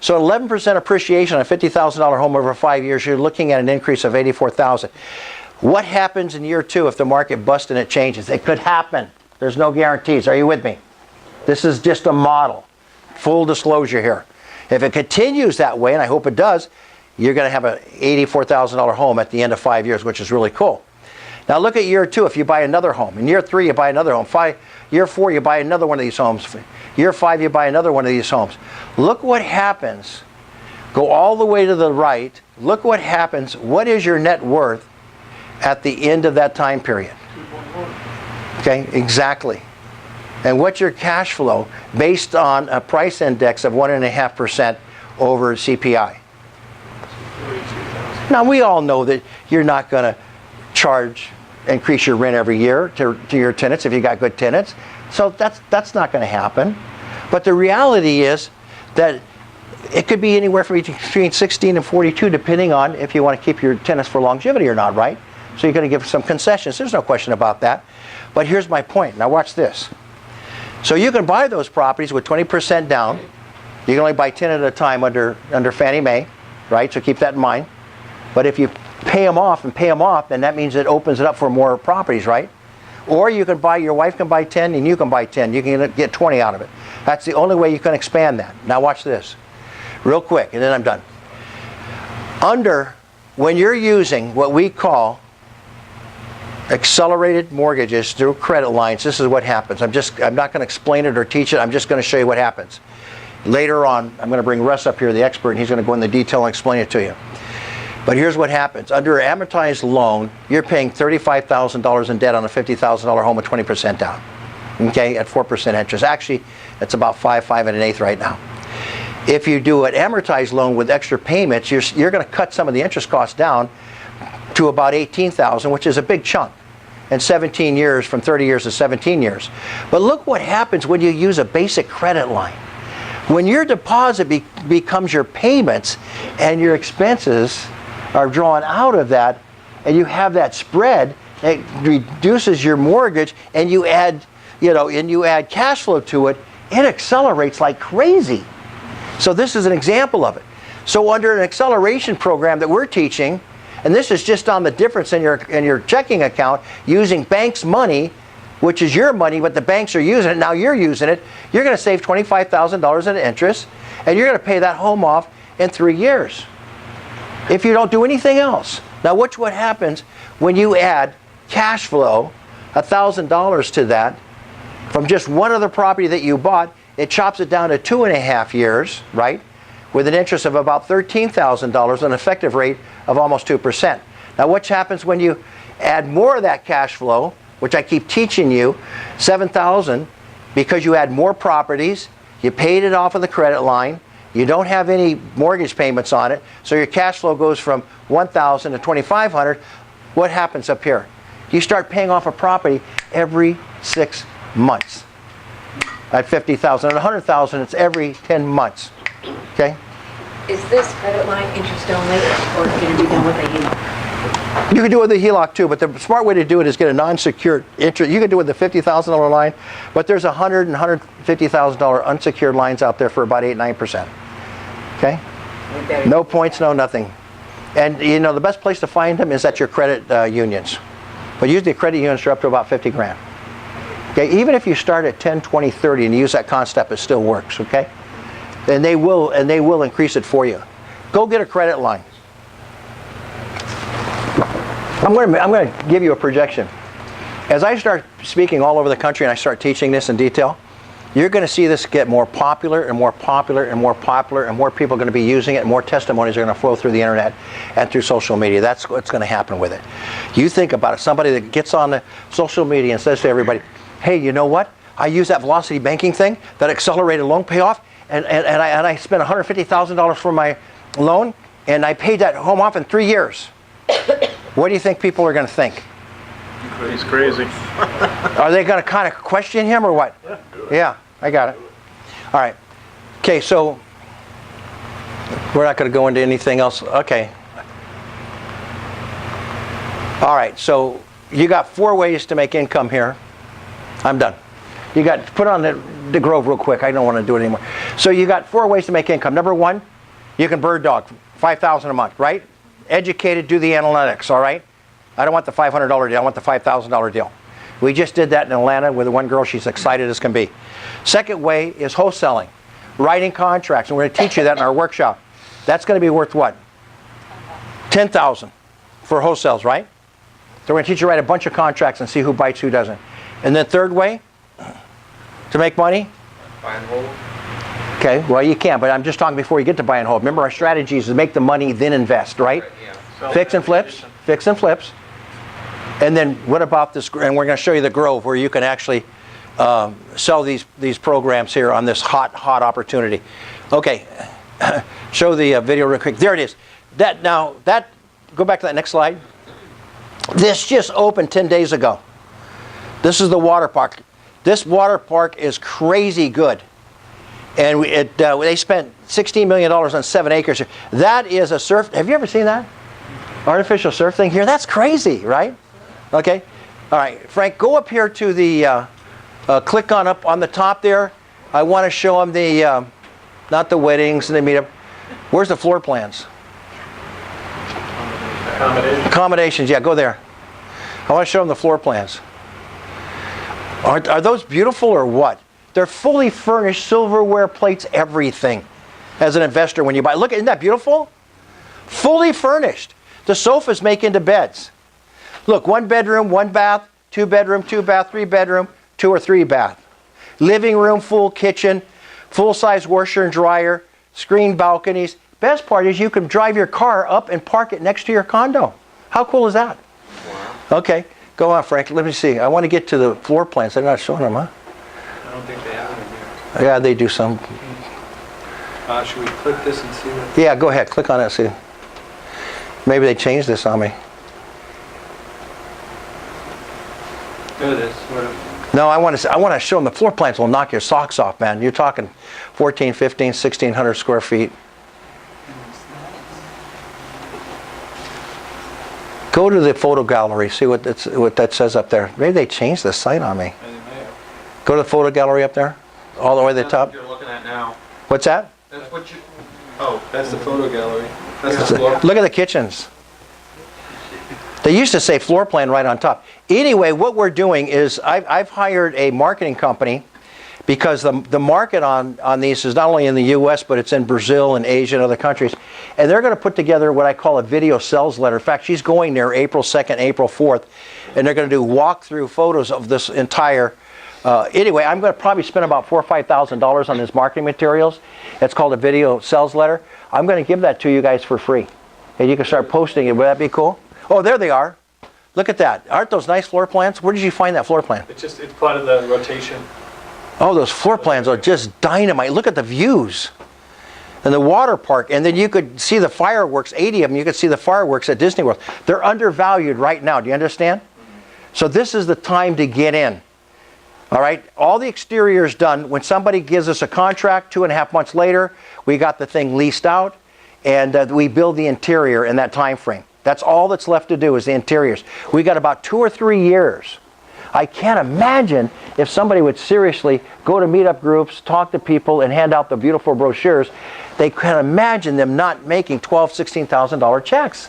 So 11% appreciation on a $50,000 home over 5 years, you're looking at an increase of $84,000. What happens in year 2 if the market busts and it changes? It could happen. There's no guarantees. Are you with me? This is just a model. Full disclosure here. If it continues that way, and I hope it does, you're going to have an $84,000 home at the end of 5 years, which is really cool. Now look at year 2 if you buy another home. In year 3 you buy another home. Year 4 you buy another one of these homes. Year 5 you buy another one of these homes. Look what happens. Go all the way to the right. Look what happens. What is your net worth at the end of that time period? Okay, exactly. And what's your cash flow based on a price index of 1.5% over CPI? Now we all know that you're not going to increase your rent every year to your tenants if you got good tenants. So that's not going to happen. But the reality is that it could be anywhere from between 16 and 42 depending on if you want to keep your tenants for longevity or not, right? So you're going to give some concessions. There's no question about that. But here's my point. Now watch this. So you can buy those properties with 20% down. You can only buy 10 at a time under Fannie Mae, right? So keep that in mind. But if you pay them off, then that means it opens it up for more properties, right? Or you can buy, your wife can buy 10 and you can buy 10. You can get 20 out of it. That's the only way you can expand that. Now watch this. Real quick, and then I'm done. When you're using what we call accelerated mortgages through credit lines, this is what happens. I'm not going to explain it or teach it. I'm just going to show you what happens. Later on, I'm going to bring Russ up here, the expert, and he's going to go into detail and explain it to you. But here's what happens. Under an amortized loan, you're paying $35,000 in debt on a $50,000 home with 20% down. Okay, at 4% interest. Actually, it's about 5 1/8 right now. If you do an amortized loan with extra payments, you're going to cut some of the interest costs down to about $18,000, which is a big chunk. In 17 years, from 30 years to 17 years. But look what happens when you use a basic credit line. When your deposit becomes your payments and your expenses are drawn out of that, and you have that spread, it reduces your mortgage, and you add, and you add cash flow to it, it accelerates like crazy. So this is an example of it. So under an acceleration program that we're teaching, and this is just on the difference in your checking account using banks' money, which is your money, but the banks are using it, now you're using it, you're going to save $25,000 in interest, and you're going to pay that home off in 3 years if you don't do anything else. Now watch what happens when you add cash flow, $1,000 to that, from just one other property that you bought. It chops it down to 2.5 years, right? With an interest of about $13,000, an effective rate of almost 2%. Now what happens when you add more of that cash flow, which I keep teaching you, $7,000, because you add more properties, you paid it off of the credit line, you don't have any mortgage payments on it, so your cash flow goes from $1,000 to $2,500. What happens up here? You start paying off a property every 6 months. At $50,000, at $100,000, it's every 10 months. Okay? Is this credit line interest only, or can it be done with a HELOC? You can do it with a HELOC too, but the smart way to do it is get a non-secured interest. You can do it with the $50,000 line, but there's $100,000 and $150,000 unsecured lines out there for about 8-9%. Okay? No points, no nothing. And the best place to find them is at your credit unions. But usually credit unions are up to about 50 grand. Okay? Even if you start at 10, 20, 30 and you use that concept, it still works. Okay? And they will increase it for you. Go get a credit line. I'm going to give you a projection. As I start speaking all over the country and I start teaching this in detail, you're going to see this get more popular and more popular and more popular, and more people are going to be using it, and more testimonies are going to flow through the internet and through social media. That's what's going to happen with it. You think about it. Somebody that gets on the social media and says to everybody, hey, you know what? I use that velocity banking thing, that accelerated loan payoff, and I spent $150,000 for my loan, and I paid that home off in 3 years. What do you think people are going to think? He's crazy. Are they going to kind of question him or what? Yeah, I got it. All right. Okay, so we're not going to go into anything else. Okay. All right, so you got 4 ways to make income here. I'm done. You got, put on the Grove real quick. I don't want to do it anymore. So you got 4 ways to make income. Number 1, you can bird dog, $5,000 a month, right? Educated, do the analytics, all right? I don't want the $500 deal, I want the $5,000 deal. We just did that in Atlanta with one girl. She's excited as can be. Second way is wholesaling, writing contracts, and we're going to teach you that in our workshop. That's going to be worth what? $10,000 for wholesales, right? So we're going to teach you to write a bunch of contracts and see who bites, who doesn't. And then third way to make money? Buy and hold. Okay, well you can, but I'm just talking before you get to buy and hold. Remember, our strategy is to make the money, then invest, right? Fix and flips, fix and flips. And then what about this, and we're going to show you the Grove where you can actually sell these programs here on this hot opportunity. Okay, show the video real quick. There it is. Go back to that next slide. This just opened 10 days ago. This is the water park. This water park is crazy good. And they spent $16 million on 7 acres. That is a surf. Have you ever seen that? Artificial surf thing here? That's crazy, right? Okay. All right. Frank, go up here to the, click on up on the top there. I want to show them the, not the weddings and the meetup. Where's the floor plans? Accommodations. Yeah, go there. I want to show them the floor plans. Are those beautiful or what? They're fully furnished, silverware, plates, everything. As an investor, when you buy, look, isn't that beautiful? Fully furnished. The sofas make into beds. Look, 1 bedroom, 1 bath, 2 bedroom, 2 bath, 3 bedroom, 2 or 3 bath. Living room, full kitchen, full-size washer and dryer, screened balconies. Best part is you can drive your car up and park it next to your condo. How cool is that? Wow. Okay, go on, Frank. Let me see. I want to get to the floor plans. They're not showing them, huh? I don't think they have it in here. Yeah, they do some. Should we click this and see what? Yeah, go ahead. Click on it and see. Maybe they changed this on me. There it is. No, I want to show them the floor plans will knock your socks off, man. You're talking 14, 15, 1,600 square feet. Go to the photo gallery, see what that says up there. Maybe they changed the site on me. Go to the photo gallery up there, all the way to the top. You're looking at now. What's that? That's what you. Oh, that's the photo gallery. That's the floor. Look at the kitchens. They used to say floor plan right on top. Anyway, what we're doing is I've hired a marketing company because the market on these is not only in the U.S., but it's in Brazil and Asia and other countries. And they're going to put together what I call a video sales letter. In fact, she's going there April 2nd, April 4th, and they're going to do walkthrough photos of this entire. Anyway, I'm going to probably spend about $4,000 or $5,000 on this marketing materials. It's called a video sales letter. I'm going to give that to you guys for free. And you can start posting it. Would that be cool? Oh, there they are. Look at that. Aren't those nice floor plans? Where did you find that floor plan? It's part of the rotation. Oh, those floor plans are just dynamite. Look at the views. And the water park. And then you could see the fireworks, 80 of them. You could see the fireworks at Disney World. They're undervalued right now. Do you understand? So this is the time to get in. All right? All the exterior is done. When somebody gives us a contract, 2.5 months later, we got the thing leased out. And we build the interior in that time frame. That's all that's left to do is the interiors. We got about 2 or 3 years. I can't imagine if somebody would seriously go to meetup groups, talk to people, and hand out the beautiful brochures. They can't imagine them not making $12,000, $16,000 checks.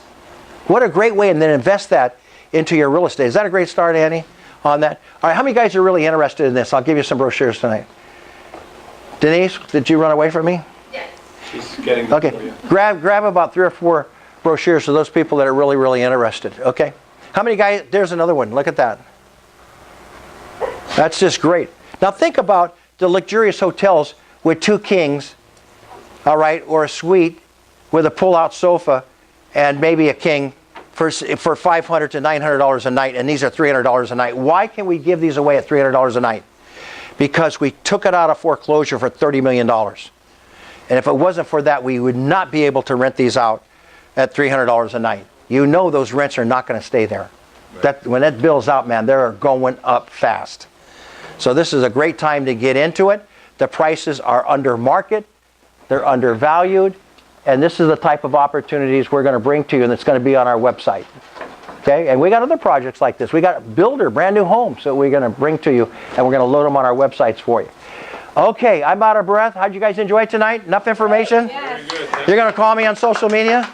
What a great way, and then invest that into your real estate. Is that a great start, Annie, on that? All right, how many guys are really interested in this? I'll give you some brochures tonight. Denise, did you run away from me? Yes. She's getting okay. Grab about 3 or 4 brochures for those people that are really, really interested. Okay. How many guys? There's another one. Look at that. That's just great. Now think about the luxurious hotels with 2 kings, all right, or a suite with a pull-out sofa and maybe a king for $500 to $900 a night, and these are $300 a night. Why can we give these away at $300 a night? Because we took it out of foreclosure for $30 million. And if it wasn't for that, we would not be able to rent these out at $300 a night. You know those rents are not going to stay there. Right. When that bill's out, man, they're going up fast. So this is a great time to get into it. The prices are under market. They're undervalued. And this is the type of opportunities we're going to bring to you, and it's going to be on our website. Okay? And we got other projects like this. We got Builder, brand new homes that we're going to bring to you, and we're going to load them on our websites for you. Okay, I'm out of breath. How'd you guys enjoy tonight? Enough information? Yes. You're going to call me on social media?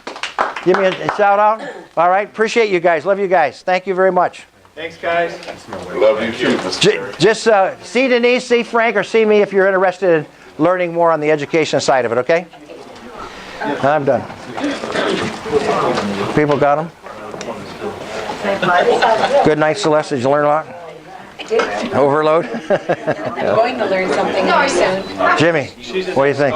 Give me a shout out? All right, appreciate you guys. Love you guys. Thank you very much. Thanks, guys. Love you too, Mr. Terry. Just see Denise, see Frank, or see me if you're interested in learning more on the education side of it, okay? I'm done. People got them? Good night, Celeste. Did you learn a lot? I did. Overload? I'm going to learn something soon. Jimmy, what do you think?